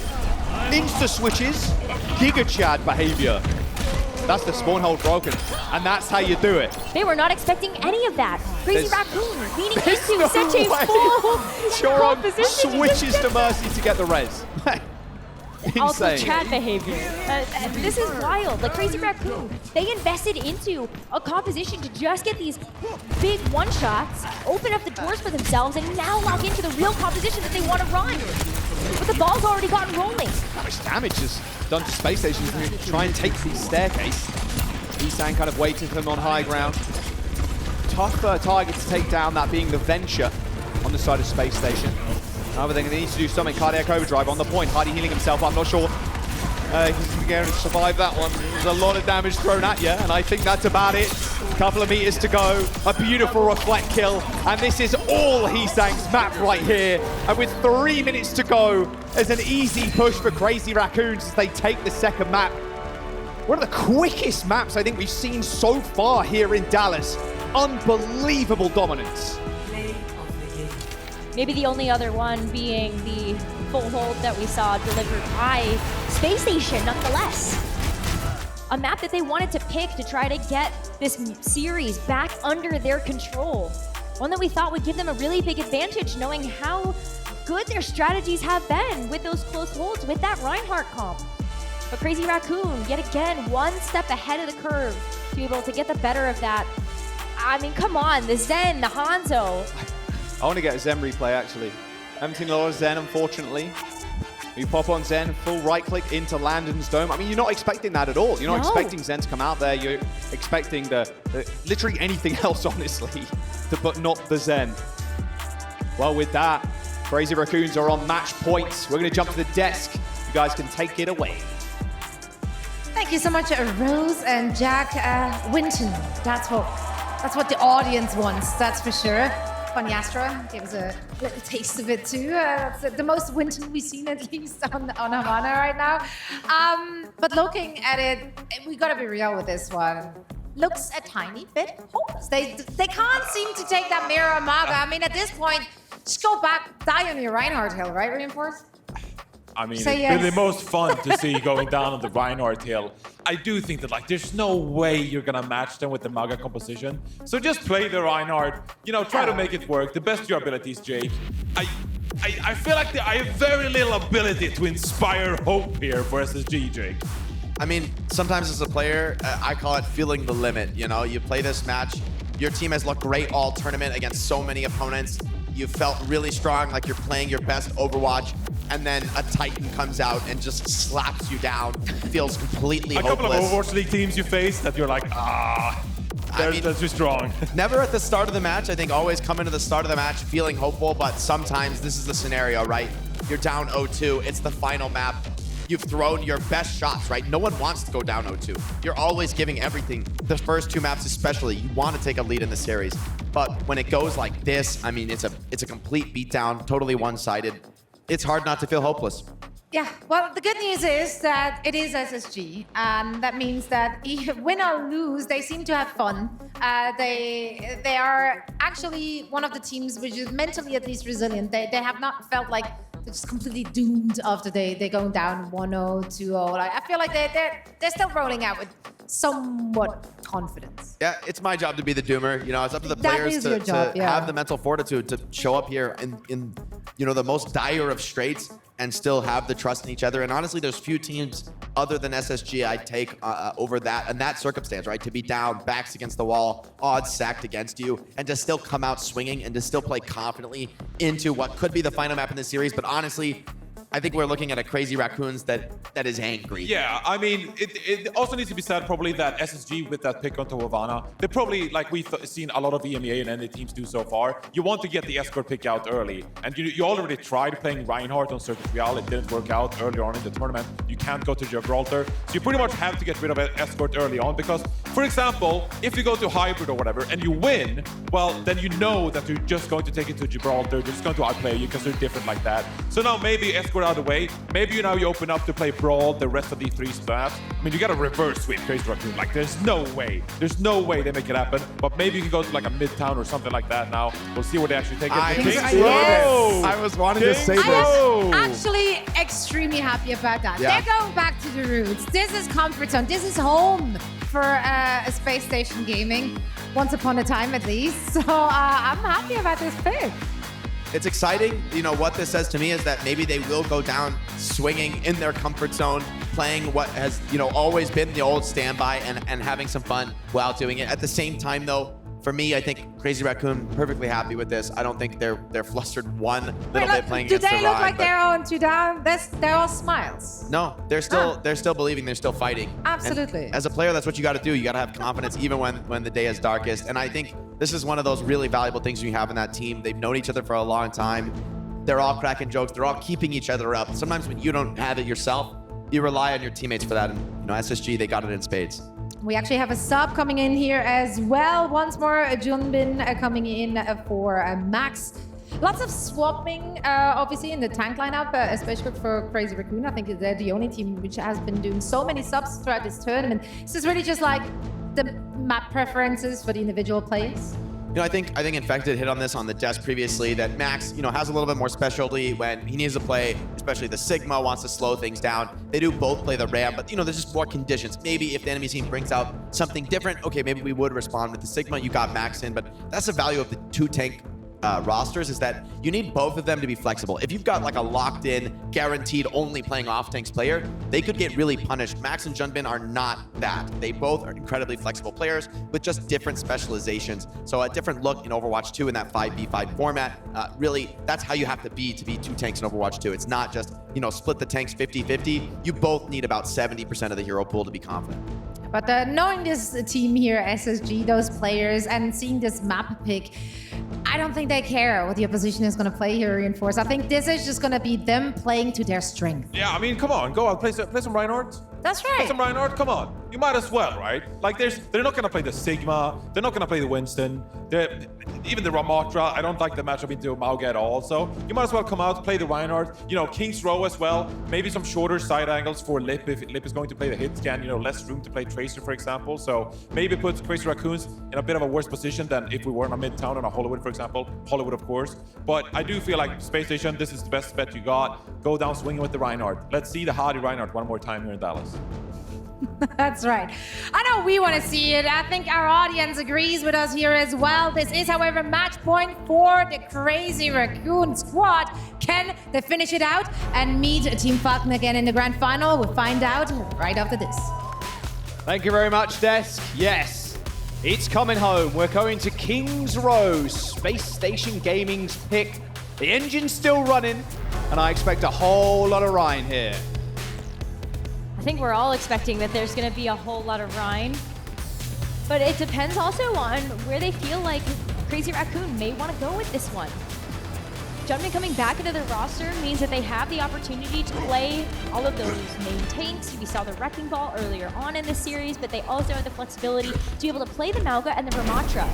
Speaker 3: insta switches, Giga Chad behavior. That's the spawn hold broken, and that's how you do it.
Speaker 4: They were not expecting any of that. Crazy Raccoon leaning into
Speaker 3: no
Speaker 4: such a
Speaker 3: way.
Speaker 4: full
Speaker 3: Chorong
Speaker 4: position.
Speaker 3: switches to Mercy to get the res.
Speaker 4: Also
Speaker 3: Insane.
Speaker 4: Chad behavior. This is wild. Like Crazy Raccoon, they invested into a composition to just get these big one-shots, open up the doors for themselves, and now lock into the real composition that they want to run. But the ball's already gotten rolling.
Speaker 3: How much damage is done to Space Station to try and take the staircase? Heesang kind of waiting for them on high ground. Tough target to take down, that being the Venture on the side of Space Station. However, they're going to need to do something. Cardiac Overdrive on the point. Hardy healing himself. I'm not sure he's going to survive that one. There's a lot of damage thrown at you, and I think that's about it. Couple of meters to go. A beautiful reflect kill, and this is all Heesang's map right here. And with 3 minutes to go, there's an easy push for Crazy Raccoons as they take the second map. One of the quickest maps I think we've seen so far here in Dallas. Unbelievable dominance.
Speaker 4: Maybe the only other one being the full hold that we saw delivered by Space Station, nonetheless. A map that they wanted to pick to try to get this series back under their control. One that we thought would give them a really big advantage, knowing how good their strategies have been with those close holds, with that Reinhardt comp. But Crazy Raccoon, yet again, one step ahead of the curve to be able to get the better of that. I mean, come on, the Zen, the Hanzo.
Speaker 3: I want to get a Zen replay, actually. I haven't seen a lot of Zen, unfortunately. You pop on Zen, full right click into Landon's dome. I mean, you're not expecting that at all. You're not expecting Zen to come out there. You're expecting the literally anything else, honestly, but not the Zen. Well, with that, Crazy Raccoons are on match points. We're going to jump to the desk. You guys can take it away.
Speaker 8: Thank you so much, Rose and Jack Winton. That's what the audience wants, that's for sure. Yastra gave us a little taste of it too. That's the most Winton we've seen, at least on Havana right now. But looking at it, we gotta be real with this one. Looks a tiny bit hopeless. They can't seem to take that mirror Maga. I mean, at this point, just go back, die on your Reinhardt hill, right, Reinforce?
Speaker 9: I mean,
Speaker 8: Say
Speaker 9: it's
Speaker 8: yes.
Speaker 9: been the most fun to see going down on the Reinhardt hill. I do think that, like, there's no way you're gonna match them with the Maga composition. So just play the Reinhardt, you know, try to make it work. The best of your abilities, Jake. I feel like I have very little ability to inspire hope here for SSG, Jake.
Speaker 2: I mean, sometimes as a player, I call it feeling the limit. You know, you play this match, your team has looked great all tournament against so many opponents. You felt really strong, like you're playing your best Overwatch, and then a Titan comes out and just slaps you down. Feels completely hopeless.
Speaker 9: A couple of Overwatch League teams you faced that you're like, that's just wrong.
Speaker 2: Never at the start of the match. I think always come into the start of the match feeling hopeful, but sometimes this is the scenario, right? You're down 0-2, it's the final map. You've thrown your best shots, right? No one wants to go down 0-2. You're always giving everything. The first two maps especially, you want to take a lead in the series. But when it goes like this, I mean, it's a complete beatdown, totally one-sided. It's hard not to feel hopeless.
Speaker 8: Yeah, well, the good news is that it is SSG, and that means that win or lose, they seem to have fun. They are actually one of the teams which is mentally at least resilient. They have not felt like they're just completely doomed after they going down 1-0, 2-0. Like, I feel like they're still rolling out with somewhat confidence.
Speaker 2: Yeah, it's my job to be the doomer. You know, it's up to the
Speaker 8: That
Speaker 2: players
Speaker 8: is your job, yeah.
Speaker 2: have the mental fortitude to show up here in you know, the most dire of straits and still have the trust in each other. And honestly, there's few teams other than SSG I'd take over that in that circumstance, right? To be down, backs against the wall, odds stacked against you, and to still come out swinging and to still play confidently into what could be the final map in the series. But honestly, I think we're looking at a Crazy Raccoons that is angry.
Speaker 9: Yeah, I mean, it also needs to be said probably that SSG with that pick onto Havana, they probably, like we've seen a lot of EMEA and NA teams do so far, you want to get the escort pick out early. And you already tried playing Reinhardt on Circuit Real, it didn't work out earlier on in the tournament. You can't go to Gibraltar. So you pretty much have to get rid of an escort early on because, for example, if you go to Hybrid or whatever and you win, well, then you know that you're just going to take it to Gibraltar, they're just going to outplay you because they're different like that. So now maybe escort out of the way. Maybe you open up to play Brawl the rest of the three splats. I mean, you got a reverse sweep Crazy Raccoon. Like, there's no way they make it happen. But maybe you can go to like a Midtown or something like that now. We'll see where they actually take it.
Speaker 2: I was wanting to say this.
Speaker 8: I am actually extremely happy about that.
Speaker 2: Yeah.
Speaker 8: They're going back to the roots. This is comfort zone. This is home for a Space Station gaming, once upon a time at least. So I'm happy about this pick.
Speaker 2: It's exciting. You know, what this says to me is that maybe they will go down swinging in their comfort zone, playing what has, you know, always been the old standby and having some fun while doing it. At the same time, though, for me, I think Crazy Raccoon perfectly happy with this. I don't think they're flustered one little bit playing against the Rhine.
Speaker 8: Do they look like they're on 2 down? They're all smiles.
Speaker 2: No, they're still believing, they're still fighting.
Speaker 8: Absolutely.
Speaker 2: And as a player, that's what you got to do. You got to have confidence even when the day is darkest. And I think this is one of those really valuable things you have in that team. They've known each other for a long time. They're all cracking jokes. They're all keeping each other up. Sometimes when you don't have it yourself, you rely on your teammates for that. And you know, SSG, they got it in spades.
Speaker 8: We actually have a sub coming in here as well. Once more, Junbin coming in for Max. Lots of swapping, obviously, in the tank lineup, especially for Crazy Raccoon. I think they're the only team which has been doing so many subs throughout this tournament. This is really just like the map preferences for the individual players.
Speaker 2: You know, I think Infected hit on this on the desk previously, that Max, you know, has a little bit more specialty when he needs to play, especially the Sigma wants to slow things down. They do both play the Ram, but, you know, there's just more conditions. Maybe if the enemy team brings out something different, okay, maybe we would respond with the Sigma. You got Max in, but that's the value of the 2 tank rosters is that you need both of them to be flexible. If you've got like a locked-in, guaranteed only playing off-tanks player, they could get really punished. Max and Junbin are not that. They both are incredibly flexible players with just different specializations. So a different look in Overwatch 2 in that 5v5 format. Really, that's how you have to be 2 tanks in Overwatch 2. It's not just, you know, split the tanks 50-50. You both need about 70% of the hero pool to be confident.
Speaker 8: But knowing this team here, SSG, those players, and seeing this map pick, I don't think they care what the opposition is going to play here Reinforce. I think this is just going to be them playing to their strength.
Speaker 9: Yeah, I mean, come on, go out, play some Reinhardt.
Speaker 8: That's
Speaker 9: Play
Speaker 8: right.
Speaker 9: some Reinhardt, come on. You might as well, right? Like, they're not gonna play the Sigma, they're not gonna play the Winston, even the Ramatra. I don't like the matchup into Mauga at all, so you might as well come out, play the Reinhardt. You know, King's Row as well, maybe some shorter side angles for Lip if Lip is going to play the hit scan, you know, less room to play Tracer, for example. So maybe put Crazy Raccoons in a bit of a worse position than if we were in a Midtown or a Hollywood, for example. Hollywood, of course. But I do feel like Space Station, this is the best bet you got. Go down swinging with the Reinhardt. Let's see the Hardy Reinhardt one more time here in Dallas.
Speaker 8: That's right. I know we want to see it. I think our audience agrees with us here as well. This is, however, match point for the Crazy Raccoon squad. Can they finish it out and meet Team Falcon again in the grand final? We'll find out right after this.
Speaker 3: Thank you very much, Desk. Yes, it's coming home. We're going to King's Row, Space Station Gaming's pick. The engine's still running, and I expect a whole lot of Ryan here.
Speaker 4: I think we're all expecting that there's going to be a whole lot of Rhine. But it depends also on where they feel like Crazy Raccoon may want to go with this one. Jumpman coming back into the roster means that they have the opportunity to play all of those main tanks. We saw the Wrecking Ball earlier on in this series, but they also have the flexibility to be able to play the Mauga and the Ramatra.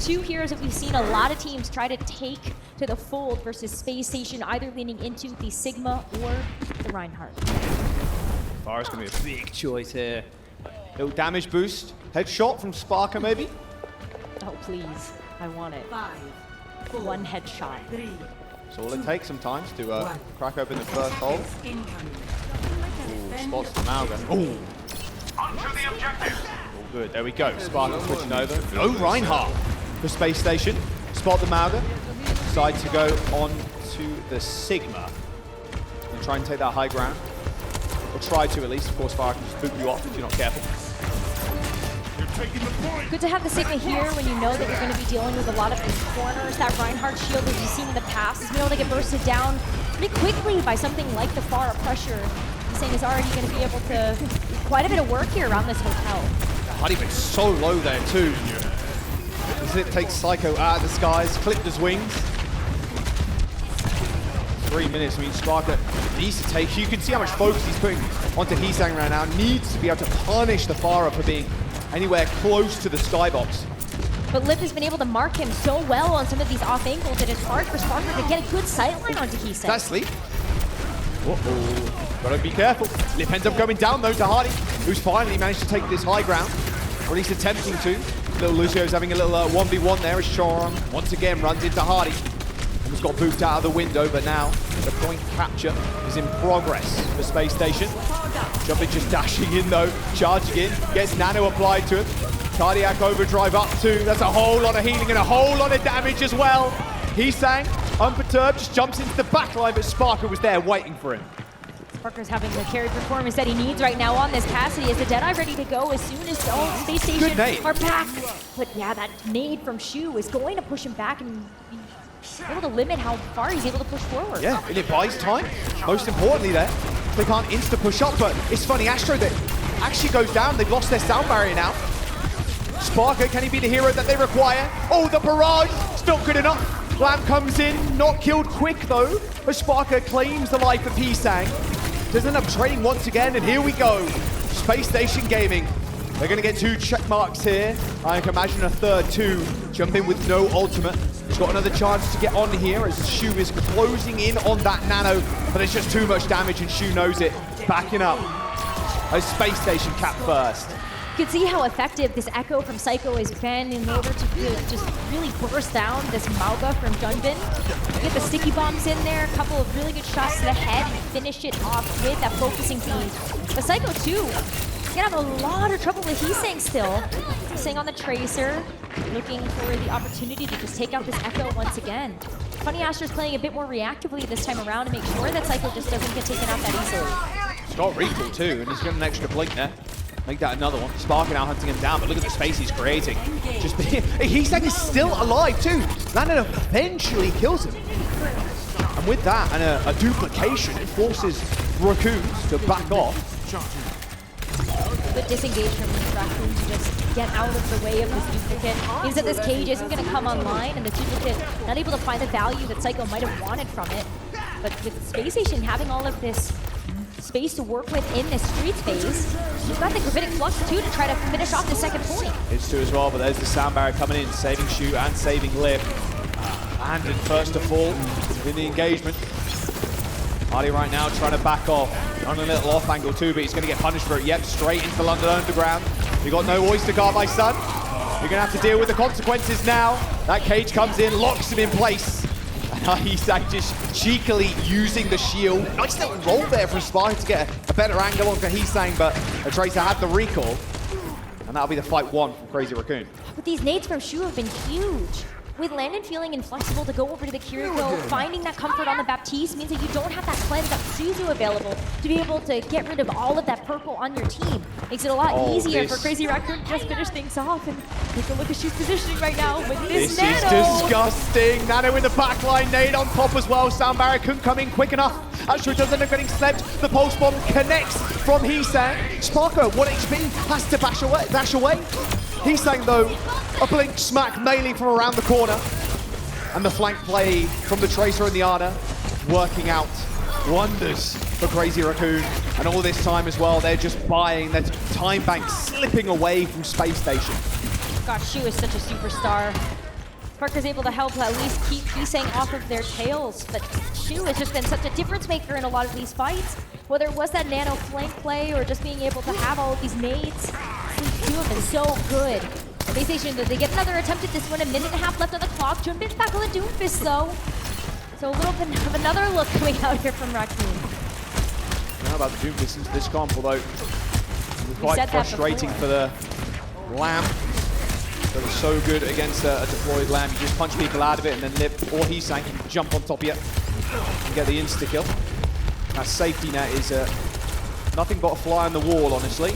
Speaker 4: Two heroes that we've seen a lot of teams try to take to the fold versus Space Station, either leaning into the Sigma or the Reinhardt.
Speaker 3: Farah's going to be a big choice here. Little damage boost. Headshot from Sparker, maybe?
Speaker 4: Oh, please. I want it. 1 headshot.
Speaker 3: That's all it takes sometimes to crack open the first hole. Ooh, spots the Mauga. Ooh. All good. There we go. Sparker switching over. No Reinhardt for Space Station. Spot the Mauga. Decide to go on to the Sigma. And try and take that high ground. Or try to, at least. Of course, Farah can just boot you off if you're not careful.
Speaker 4: Good to have the Sigma here when you know that you're going to be dealing with a lot of these corners. That Reinhardt shield, as you've seen in the past, has been able to get bursted down pretty quickly by something like the Farah pressure. He's saying is already going to be able to do quite a bit of work here around this hotel.
Speaker 3: Hardy been so low there, too. As it takes Psycho out of the skies, clipped his wings. 3 minutes, I mean, Sparker needs to take, you can see how much focus he's putting onto Heesang right now, needs to be able to punish the Farah for being anywhere close to the skybox.
Speaker 4: But Lip has been able to mark him so well on some of these off angles that it's hard for Sparker to get a good sightline onto Heesang.
Speaker 3: That's Sleep. Uh-oh, gotta be careful. Lip ends up going down though to Hardy, who's finally managed to take this high ground, or at least attempting to. Little Lucio's having a little 1v1 there as Sharon once again runs into Hardy. He's got booped out of the window, but now the point capture is in progress for Space Station. Jumping just dashing in though, charging in, gets nano applied to him. Cardiac overdrive up too. That's a whole lot of healing and a whole lot of damage as well. Heesang, unperturbed, just jumps into the backline, but Sparker was there waiting for him.
Speaker 4: Sparker's having the carry performance that he needs right now on this Cassidy. Is the Deadeye ready to go as soon as all Space Station are back? But yeah, that nade from Shu is going to push him back and be able to limit how far he's able to push forward.
Speaker 3: Yeah, and it buys time. Most importantly there, they can't insta-push up, but it's funny, Astro that actually goes down. They've lost their sound barrier now. Sparker, can he be the hero that they require? Oh, the barrage, still good enough. Lamb comes in, not killed quick though, but Sparker claims the life of Heesang. Does end up trading once again, and here we go. Space Station Gaming. They're gonna get 2 check marks here. I can imagine a third too. Jump in with no ultimate. He's got another chance to get on here as Shu is closing in on that nano, but it's just too much damage and Shu knows it. Backing up as Space Station cap first.
Speaker 4: You can see how effective this echo from Psycho has been in order to just really burst down this Mauga from Junbin. Get the sticky bombs in there, a couple of really good shots to the head, and finish it off with that focusing beam. But Psycho too, gonna have a lot of trouble with Heesang still. Heesang on the Tracer, looking for the opportunity opportunity to just take out this Echo once again. Funny Astra's playing a bit more reactively this time around to make sure that Psycho just doesn't get taken out that easily.
Speaker 3: He's got recall too, and he's got an extra blink there. Make that another one. Sparker now hunting him down, but look at the space he's creating. Just he's still alive too. Landon eventually kills him. And with that and a duplication, it forces Raccoon to back off.
Speaker 4: Good disengage from Raccoon to just get out of the way of this duplicate. Means that this cage isn't going to come online, and the duplicate not able to find the value that Psycho might have wanted from it. But with Spacestation having all of this space to work with in this street space, you've got the Gravitic Flux too to try to finish off the second point.
Speaker 3: It's two as well, but there's the sound barrier coming in, saving Shoot and saving Lip. And first to fall in the engagement. Hardy right now trying to back off. On a little off angle too, but he's going to get punished for it. Yep, straight into the London Underground. You got no Oyster Guard, my son. You're going to have to deal with the consequences now. That cage comes in, locks him in place. And he's just cheekily using the shield. Nice little roll there from Spark to get a better angle on Kahisang, but a Tracer had the recall. And that'll be the fight one from Crazy Raccoon.
Speaker 4: But these nades from Shu have been huge. With Landon feeling inflexible to go over to the Kiriko, finding that comfort on the Baptiste means that you don't have that cleanse up Suzu available to be able to get rid of all of that purple on your team. Makes it a lot easier for Crazy Raccoon to just finish things off. And take a look at Shu's positioning right now with this Nano.
Speaker 3: This is disgusting. Nano in the backline, nade on top as well. Sound barrier couldn't come in quick enough. Actually does end up getting slept. The pulse bomb connects from Hisang. Sparko, 1 HP, has to dash away. Hisang though, a blink smack melee from around the corner. And the flank play from the Tracer and the Ana working out wonders for Crazy Raccoon. And all this time as well, they're just buying that time bank slipping away from Space Station.
Speaker 4: God, Shu is such a superstar. Parker's able to help at least keep Hisang off of their tails, but Shu has just been such a difference maker in a lot of these fights. Whether it was that nano flank play or just being able to have all of these nades, these two have been so good. Spacestation, they get another attempt at this one, 1.5 minutes left on the clock. Junbin's back on the Doomfist though. So a little bit of another look coming out here from Raccoon.
Speaker 3: I don't know about the Doomfist into this comp, although it's quite frustrating for the Lamb. That was so good against a deployed Lamb. You just punch people out of it and then Lip or Hisang can jump on top of you and get the insta-kill. That safety net is nothing but a fly on the wall, honestly.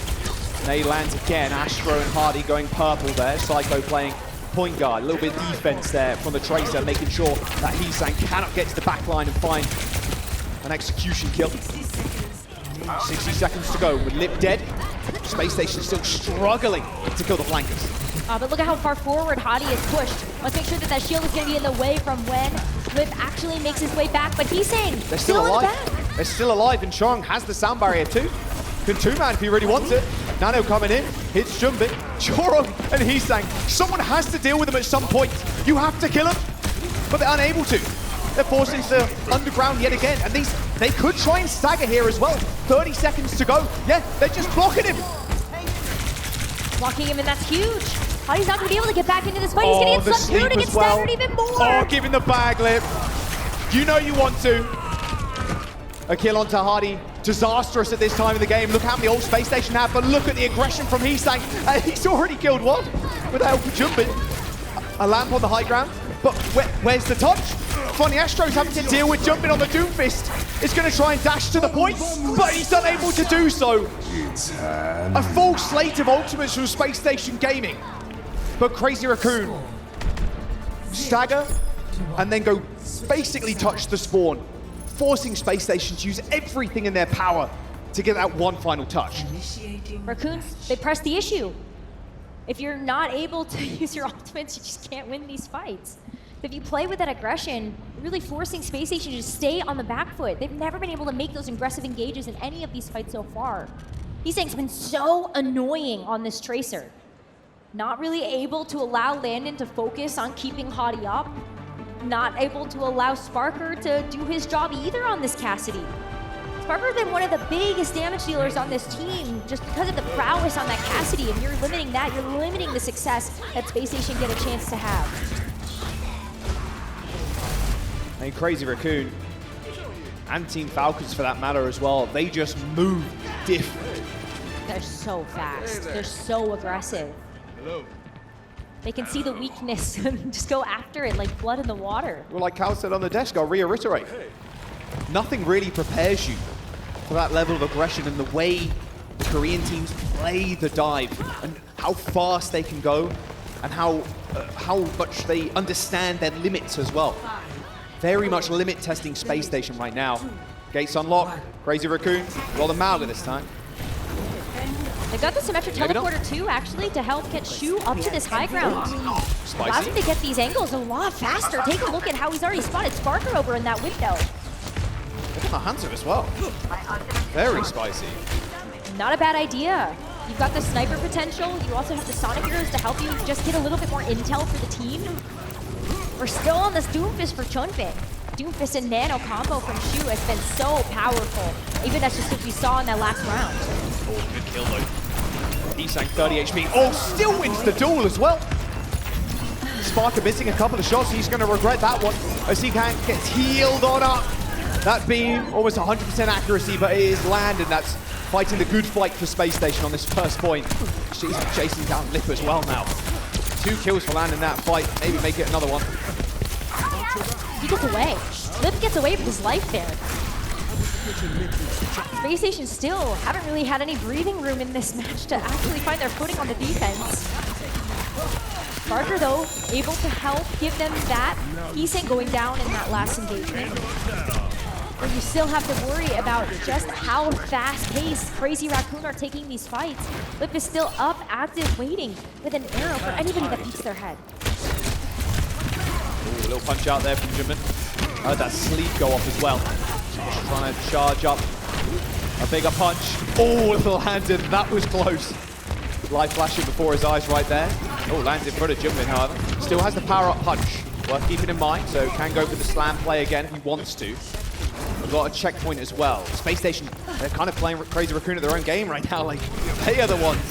Speaker 3: Nade lands again. Astro and Hardy going purple there. Psycho playing point guard. A little bit of defense there from the Tracer, making sure that Hisang cannot get to the back line and find an execution kill. 60 seconds to go with Lip dead. Space Station still struggling to kill the flankers.
Speaker 4: But look at how far forward Hadi is pushed. Let's make sure that that shield is going to be in the way from when Lip actually makes his way back. But he's saying
Speaker 3: they're still alive.
Speaker 4: In the back.
Speaker 3: They're still alive, and Chong has the sound barrier too. Can two-man if he really wants it. Nano coming in, hits Jumbin, Chorong, and Hisang. Someone has to deal with them at some point. You have to kill them, but they're unable to. They're forced into the underground yet again, and they could try and stagger here as well. 30 seconds to go. Yeah, they're just blocking him.
Speaker 4: Blocking him, and that's huge. Hadi's not going to be able to get back into this fight. He's going to get swept through to get staggered even more.
Speaker 3: Oh, give him the bag, Lip. You know you want to. A kill onto Hardy. Disastrous at this time of the game. Look how many old Space Station have, but look at the aggression from Hisang. He's already killed one with the help of Jumbin. A lamp on the high ground, but where's the touch? Funny Astro's having to deal with Jumbin on the Doomfist. He's going to try and dash to the point, but he's unable to do so. A full slate of ultimates from Space Station Gaming. But Crazy Raccoon stagger and then go basically touch the spawn, forcing Space Station to use everything in their power to get that one final touch.
Speaker 4: Raccoons, they press the issue. If you're not able to use your ultimates, you just can't win these fights. If you play with that aggression, you're really forcing Space Station to stay on the back foot. They've never been able to make those aggressive engages in any of these fights so far. Hisang's been so annoying on this Tracer. Not really able to allow Landon to focus on keeping Hadi up. Not able to allow Sparker to do his job either on this Cassidy. Sparker's been one of the biggest damage dealers on this team just because of the prowess on that Cassidy, and you're limiting that, you're limiting the success that Space Station get a chance to have.
Speaker 3: And Crazy Raccoon, and Team Falcons for that matter as well, they just move different.
Speaker 4: They're so fast, they're so aggressive.
Speaker 9: Hello.
Speaker 4: They can see the weakness and just go after it like blood in the water.
Speaker 3: Well, like Cal said on the desk, I'll reiterate. Nothing really prepares you for that level of aggression and the way the Korean teams play the dive and how fast they can go and how much they understand their limits as well. Very much limit testing Space Station right now. Gates unlocked, Crazy Raccoon, well the Malga this time.
Speaker 4: They got the Symmetric Teleporter too, actually, to help get Shu up to this high ground. Allows him to get these angles a lot faster. Take a look at how he's already spotted Sparker over in that window.
Speaker 3: Look at the Hunter as well. Very spicy.
Speaker 4: Not a bad idea. You've got the sniper potential. You also have the Sonic Heroes to help you just get a little bit more intel for the team. We're still on this Doomfist for Chunbin. Doomfist and Nano combo from Shu has been so powerful. Even that's just what we saw in that last round.
Speaker 3: Oh, good kill though. He's saying 30 HP. Oh, still wins the duel as well. Sparker missing a couple of shots. He's going to regret that one as he gets healed on up. That beam, almost 100% accuracy, but it is landed. That's fighting the good fight for Space Station on this first point. She's chasing down Lip as well now. 2 kills for landing that fight. Maybe make it another one.
Speaker 4: He gets away. Lip gets away with his life there. Space Station still haven't really had any breathing room in this match to actually find their footing on the defense. Barker, though, able to help give them that. He's going down in that last engagement. But you still have to worry about just how fast-paced Crazy Raccoon are taking these fights. Lip is still up, active, waiting with an arrow for anybody that beats their head.
Speaker 3: Ooh, a little punch out there from Jimin. Heard that sleep go off as well. Just trying to charge up. A bigger punch. Oh, landed. That was close. Light flashing before his eyes right there. Oh, lands in front of Jimin, however. Still has the power-up punch. Worth keeping in mind, so can go for the slam play again if he wants to. We've got a checkpoint as well. Space Station, they're kind of playing Crazy Raccoon at their own game right now. Like, they are the ones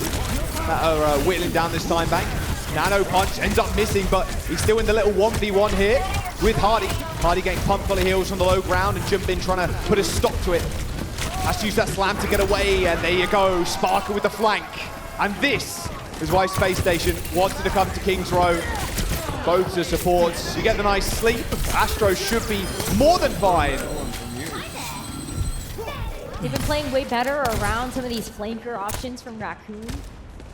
Speaker 3: that are whittling down this time bank. Nano punch ends up missing, but he's still in the little 1v1 here with Hardy. Hardy getting pumped full of heals from the low ground and Jumpin trying to put a stop to it. Has to use that slam to get away, and there you go. Sparker with the flank. And this is why Space Station wanted to come to King's Row. Both the supports. You get the nice sleep. Astro should be more than fine.
Speaker 4: They've been playing way better around some of these flanker options from Raccoon.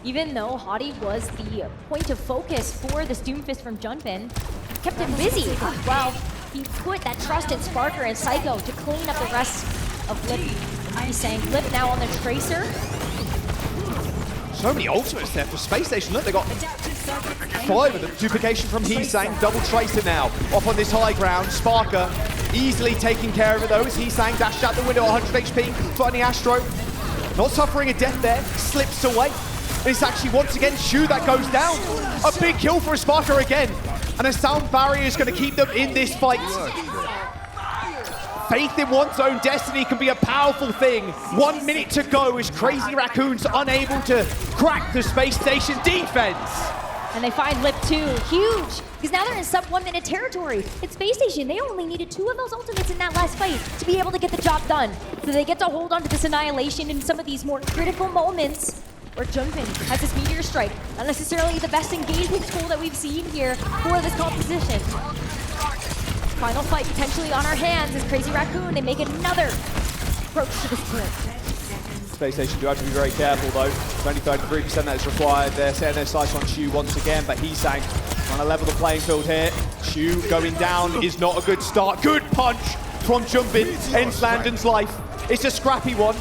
Speaker 4: Even though Hottie was the point of focus for this Doomfist from Junpin, kept him busy while he put that trust in Sparker and Psycho to clean up the rest of Lip. He's saying Lip now on the Tracer.
Speaker 3: So many ultimates there for Space Station. Look, they got 5 of them. Duplication from Heesang. Double Tracer now. Off on this high ground. Sparker easily taking care of it though as Heesang dashed out the window at 100 HP. Finding Astro. Not suffering a death there. Slips away. It's actually once again Shu that goes down. A big kill for Sparker again. And a sound barrier is going to keep them in this fight. Faith in one's own destiny can be a powerful thing. 1 minute to go as Crazy Raccoon's unable to crack the Space Station defense.
Speaker 4: And they find Lip 2, huge, because now they're in sub 1 minute territory. It's Space Station, they only needed 2 of those ultimates in that last fight to be able to get the job done. So they get to hold on to this annihilation in some of these more critical moments where Junpin has this Meteor Strike. Not necessarily the best engagement tool that we've seen here for this composition. Final fight potentially on our hands as Crazy Raccoon, they make another approach to this turret.
Speaker 3: Space Station do have to be very careful though. It's only 33% that is required. They're setting their sights on Shu once again, but Heesang trying to level the playing field here. Shu going down is not a good start. Good punch from Jumpin, ends Landon's life. It's a scrappy one,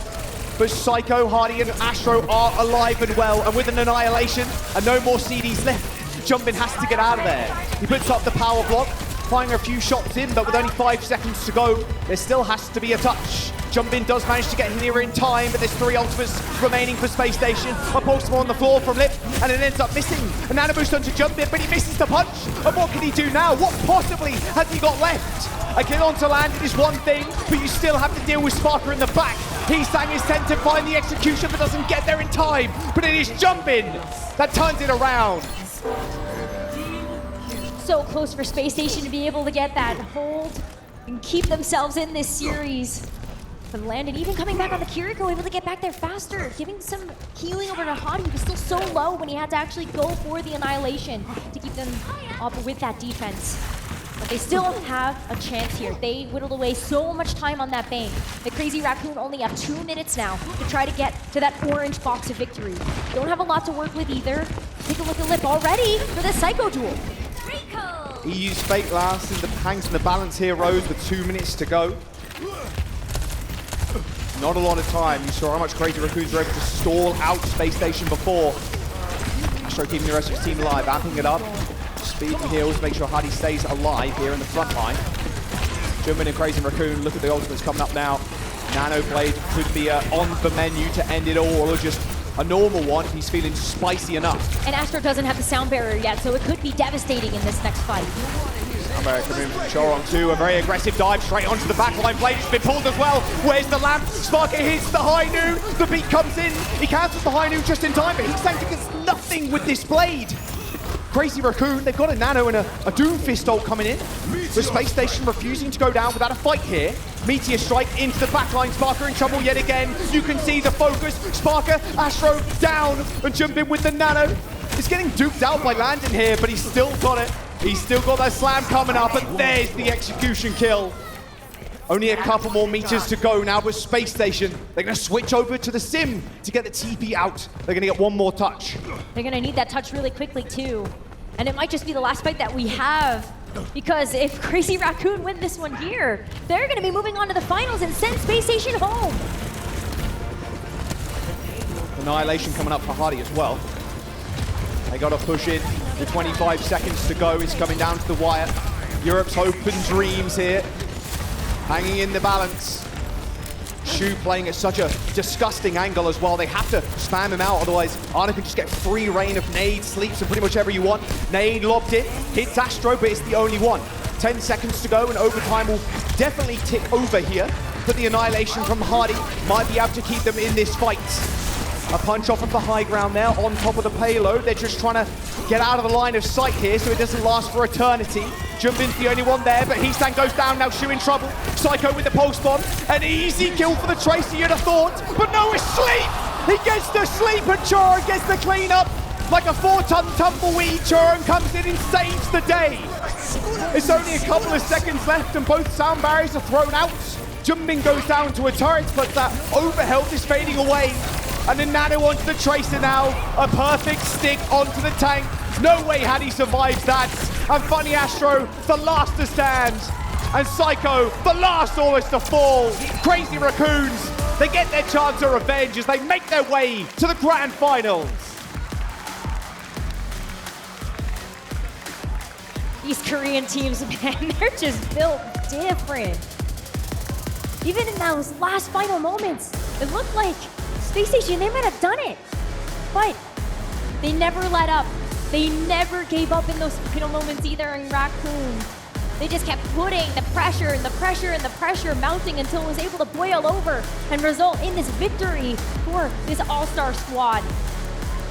Speaker 3: but Psycho, Hardy and Astro are alive and well, and with an annihilation and no more CDs left, Jumpin has to get out of there. He puts up the power block, firing a few shots in, but with only 5 seconds to go, there still has to be a touch. Jumpin does manage to get here in time, but there's 3 ultimates remaining for Space Station. A Pokemon on the floor from Lip, and it ends up missing. A Nano Boost onto Jumpin, but he misses the punch. And what can he do now? What possibly has he got left? A kill onto Landon is one thing, but you still have to deal with Sparker in the back. Heesang is sent to find the execution, but doesn't get there in time. But it is Jumpin that turns it around.
Speaker 4: So close for Space Station to be able to get that hold and keep themselves in this series. from Landon, even coming back on the Kiriko, able to get back there faster, giving some healing over to Hadi. He was still so low when he had to actually go for the Annihilation to keep them up with that defense. But they still have a chance here. They whittled away so much time on that Bane. The Crazy Raccoon only have 2 minutes now to try to get to that orange box of victory. Don't have a lot to work with either. Take a look at Lip already for the Psycho duel.
Speaker 3: EU's fate last in the hangs in the balance here, Rose, with 2 minutes to go. Not a lot of time. You saw how much Crazy Raccoons were able to stall out Space Station before. Astro keeping the rest of his team alive, amping it up. Speed and heals, make sure Hadi stays alive here in the front line. Jumpin and Crazy Raccoon, look at the ultimates coming up now. Nano Blade could be on the menu to end it all, or just a normal one. He's feeling spicy enough.
Speaker 4: And Astro doesn't have the sound barrier yet, so it could be devastating in this next fight.
Speaker 3: Sound barrier coming in from Choron too, a very aggressive dive straight onto the backline. Blade's been pulled as well. Where's the lamp? Sparker hits the high noon. The beat comes in. He cancels the high noon just in time, but he's saying gets nothing with this Blade. Crazy Raccoon, they've got a Nano and a Doomfist ult coming in. The Space Station refusing to go down without a fight here. Meteor Strike into the backline. Sparker in trouble yet again. You can see the focus. Sparker, Astro down and jump in with the Nano. He's getting duped out by Landon here, but he's still got it. He's still got that slam coming up, and there's the execution kill. Only a couple more meters to go now with Space Station. They're going to switch over to the Sim to get the TP out. They're going to get one more touch.
Speaker 4: They're going to need that touch really quickly too. And it might just be the last fight that we have, because if Crazy Raccoon win this one here, they're going to be moving on to the finals and send Space Station home.
Speaker 3: Annihilation coming up for Hadi as well. They got to push in. The 25 seconds to go. It's coming down to the wire. Europe's hope and dreams here. Hanging in the balance. Shu playing at such a disgusting angle as well. They have to spam him out, otherwise Arna could just get free reign of nade, sleeps, and pretty much whatever you want. Nade lobbed in, hits Astro, but it's the only one. 10 seconds to go, and overtime will definitely tick over here. But the Annihilation from Hadi might be able to keep them in this fight. A punch off of the high ground there, on top of the payload. They're just trying to get out of the line of sight here so it doesn't last for eternity. Jumpin's the only one there, but Heesang goes down now, Shu in trouble. Psycho with the pulse bomb. An easy kill for the Tracer, you'd have thought, but no, it's Sleep! He gets the Sleep, and Choron gets the cleanup. Like a 4-ton tumbleweed, Choron comes in and saves the day. It's only a couple of seconds left and both sound barriers are thrown out. Jumpin goes down to a turret, but that overhealth is fading away. And then Nano onto the Tracer now. A perfect stick onto the tank. No way Hadi survives that. And Funny Astro, the last to stand. And Psycho, the last almost to fall. Crazy Raccoons, they get their chance of revenge as they make their way to the grand finals.
Speaker 4: These Korean teams, man, they're just built different. Even in those last final moments, it looked like Space Station, they might have done it, but they never let up. They never gave up in those final moments either in Raccoon. They just kept putting the pressure and the pressure and the pressure mounting until it was able to boil over and result in this victory for this all-star squad.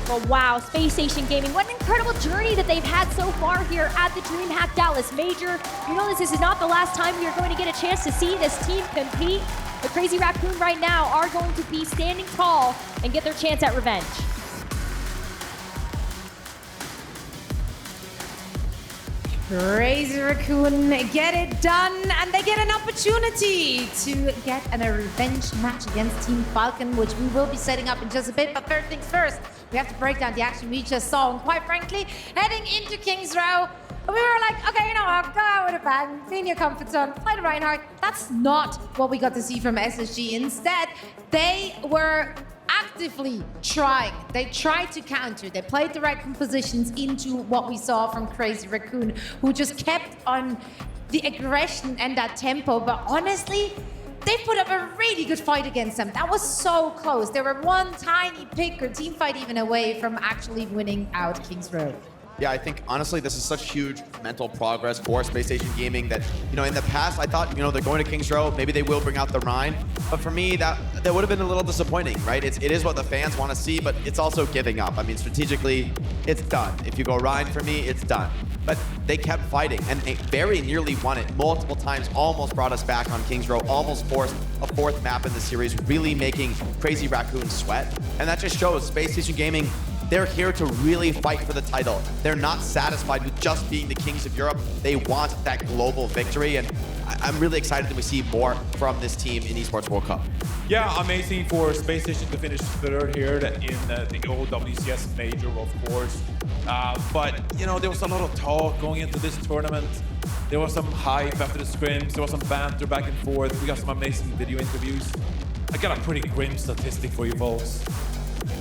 Speaker 4: But wow, Space Station Gaming, what an incredible journey that they've had so far here at the DreamHack Dallas Major. You know this is not the last time we are going to get a chance to see this team compete. The Crazy Raccoon right now are going to be standing tall and get their chance at revenge.
Speaker 8: Crazy Raccoon get it done, and they get an opportunity to get a revenge match against Team Falcon, which we will be setting up in just a bit. But first things first, we have to break down the action we just saw. And quite frankly, heading into King's Row, we were like, okay, you know what, go out with a bang, be in your comfort zone, play the Reinhardt. That's not what we got to see from SSG. Instead, they were actively trying. They tried to counter. They played the right compositions into what we saw from Crazy Raccoon, who just kept on the aggression and that tempo. But honestly, they put up a really good fight against them. That was so close. They were one tiny pick or team fight even away from actually winning out King's Row.
Speaker 2: Yeah, I think, honestly, this is such huge mental progress for Space Station Gaming that, you know, in the past, I thought, you know, they're going to King's Row, maybe they will bring out the Rhine. But for me, that would have been a little disappointing, right? It is what the fans want to see, but it's also giving up. I mean, strategically, it's done. If you go Rhine for me, it's done. but they kept fighting, and they very nearly won it multiple times, almost brought us back on Kings Row, almost forced a 4th map in the series, really making Crazy Raccoon sweat. And that just shows Space Station Gaming, they're here to really fight for the title. They're not satisfied with just being the Kings of Europe. They want that global victory, and I'm really excited that we see more from this team in Esports World Cup.
Speaker 9: Yeah, amazing for Space Station to finish 3rd here in the OWCS Major, of course. But, you know, there was a lot of talk going into this tournament. There was some hype after the scrims. There was some banter back and forth. We got some amazing video interviews. I got a pretty grim statistic for you folks.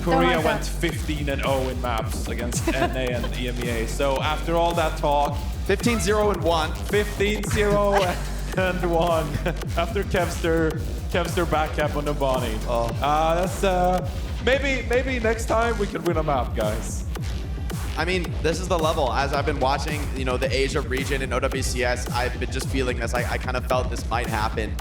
Speaker 9: Korea went 15-0 in maps against NA and EMEA. So after all that talk,
Speaker 2: 15-0 and 1.
Speaker 9: 15-0 and 1 after Kevster back cap on Nobani. That's maybe next time we can win a map, guys.
Speaker 2: I mean, this is the level. As I've been watching, you know, the Asia region in OWCS, I've been just feeling this. I kind of felt this might happen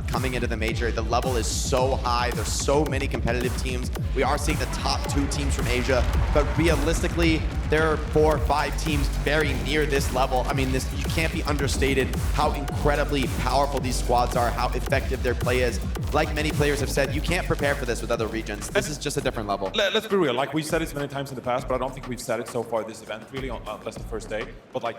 Speaker 2: coming into the major. The level is so high. There's so many competitive teams. We are seeing the top 2 teams from Asia, but realistically, there are 4 or 5 teams very near this level. I mean, you can't be understated how incredibly powerful these squads are, how effective their play is. Like many players have said, you can't prepare for this with other regions. This is just a different level.
Speaker 9: Let's be real. Like, we've said it many times in the past, but I don't think we've said it so far this event, really, unless the first day. But, like,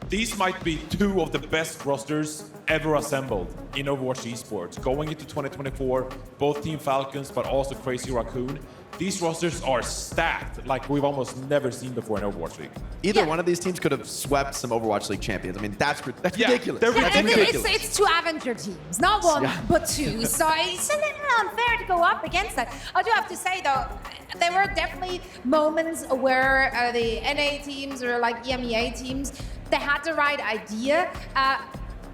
Speaker 9: these might be 2 of the best rosters ever assembled in Overwatch Esports. Going into 2024, both Team Falcons, but also Crazy Raccoon. These rosters are stacked like we've almost never seen before in Overwatch League.
Speaker 2: Either one of these teams could have swept some Overwatch League champions. I mean, that's ridiculous.
Speaker 9: They're
Speaker 8: And
Speaker 9: ridiculous.
Speaker 8: it's 2 Avenger teams, not 1, but 2. So it's a little unfair to go up against that. I do have to say, though, there were definitely moments where the NA teams or like EMEA teams, they had the right idea.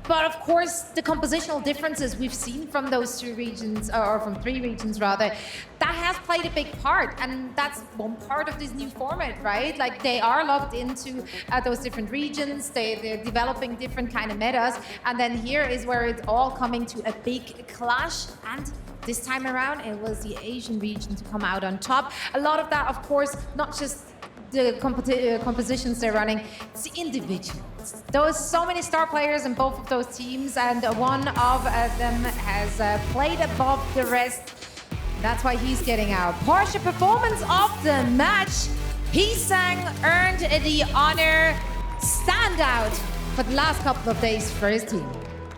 Speaker 8: But of course, the compositional differences we've seen from those 2 regions, or from 3 regions rather, that has played a big part. And that's one part of this new format, right? Like, they are locked into those different regions. They're developing different kind of metas. And then here is where it's all coming to a big clash. And this time around, it was the Asian region to come out on top. A lot of that, of course, not just the compositions they're running, it's the individuals. There was so many star players in both of those teams, and one of them has played above the rest. That's why he's getting out. Partial performance of the match. Hisang earned the honor standout for the last couple of days for his team.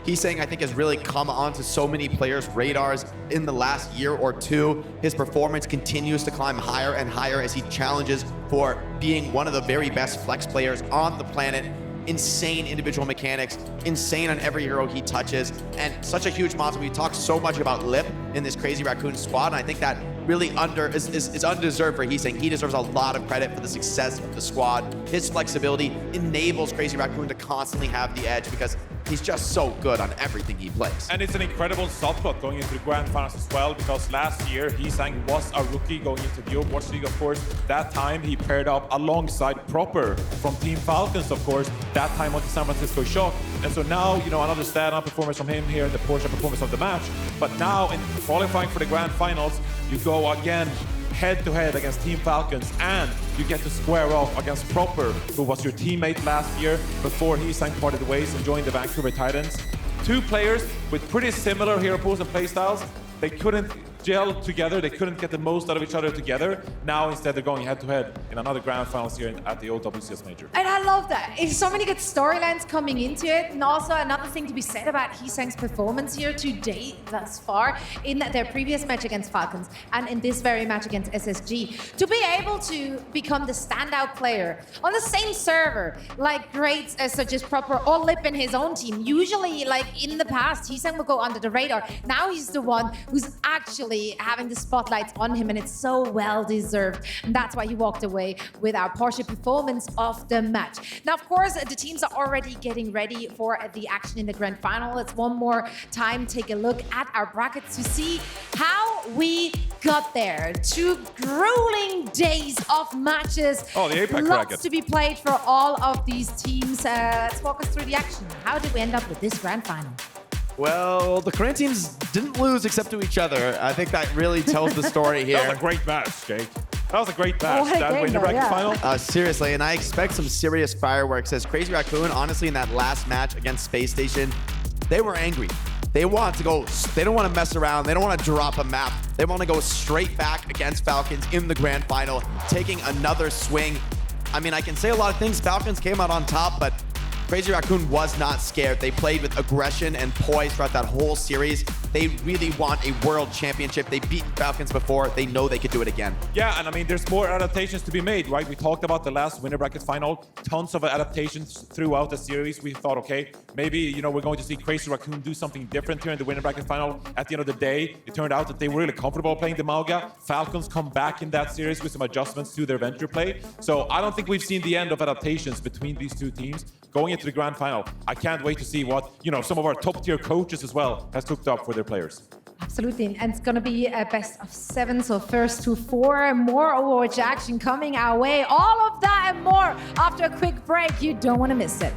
Speaker 2: Hisang, I think, has really come onto so many players' radars in the last year or 2. His performance continues to climb higher and higher as he challenges for being one of the very best flex players on the planet. Insane individual mechanics, insane on every hero he touches, and such a huge monster. We talk so much about Lip in this Crazy Raccoon squad, and I think that really is undeserved for Hisang. He deserves a lot of credit for the success of the squad. His flexibility enables Crazy Raccoon to constantly have the edge because he's just so good on everything he plays.
Speaker 9: And it's an incredible subplot going into the Grand Finals as well, because last year Hisang was a rookie going into the Overwatch League, of course. That time he paired up alongside Proper from Team Falcons, of course, that time on the San Francisco Shock. And so now, you know, another stand-up performance from him here in the Porsche performance of the match. But now in qualifying for the Grand Finals, you go again head-to-head against Team Falcons, and you get to square off against Proper, who was your teammate last year before Hisang parted ways and joined the Vancouver Titans. 2 players with pretty similar hero pools and playstyles. They couldn't gel together. They couldn't get the most out of each other together. Now instead they're going head-to-head in another Grand Finals here at the OWCS Major.
Speaker 8: And I love that. It's so many good storylines coming into it. And also another thing to be said about Hisang's performance here to date thus far in their previous match against Falcons and in this very match against SSG. To be able to become the standout player on the same server like greats such as Proper or Lip in his own team. Usually, like in the past, Hisang will go under the radar. Now he's the one who's actually having the spotlights on him, and it's so well deserved. And that's why he walked away with our partial performance of the match. Now, of course, the teams are already getting ready for the action in the grand final. Let's one more time take a look at our brackets to see how we got there. 2 grueling days of matches.
Speaker 9: Oh, the APAC
Speaker 8: Lots
Speaker 9: bracket.
Speaker 8: to be played for all of these teams. Let's walk us through the action. How did we end up with this grand final?
Speaker 2: Well, the Korean teams didn't lose except to each other. I think that really tells the story
Speaker 9: That was
Speaker 2: here.
Speaker 9: a great match, Jake. That was a great match.
Speaker 8: What a
Speaker 9: That
Speaker 8: game,
Speaker 9: winner
Speaker 8: though,
Speaker 9: bracket
Speaker 8: yeah.
Speaker 9: final.
Speaker 2: Seriously, and I expect some serious fireworks as Crazy Raccoon, honestly, in that last match against Space Station, they were angry. They want to go, they don't want to mess around. They don't want to drop a map. They want to go straight back against Falcons in the grand final, taking another swing. I mean, I can say a lot of things. Falcons came out on top, but Crazy Raccoon was not scared. They played with aggression and poise throughout that whole series. They really want a world championship. They've beaten Falcons before. They know they could do it again.
Speaker 9: Yeah, and I mean, there's more adaptations to be made, right? We talked about the last winner bracket final, tons of adaptations throughout the series. We thought, okay, maybe, you know, we're going to see Crazy Raccoon do something different here in the winner bracket final. At the end of the day, it turned out that they were really comfortable playing the Mauga. Falcons come back in that series with some adjustments to their venture play. So I don't think we've seen the end of adaptations between these two teams going into the grand final. I can't wait to see what, you know, some of our top tier coaches as well has cooked up for their players.
Speaker 8: Absolutely, and it's gonna be a best of 7, so first to 4, more Overwatch action coming our way. All of that and more after a quick break. You don't want to miss it.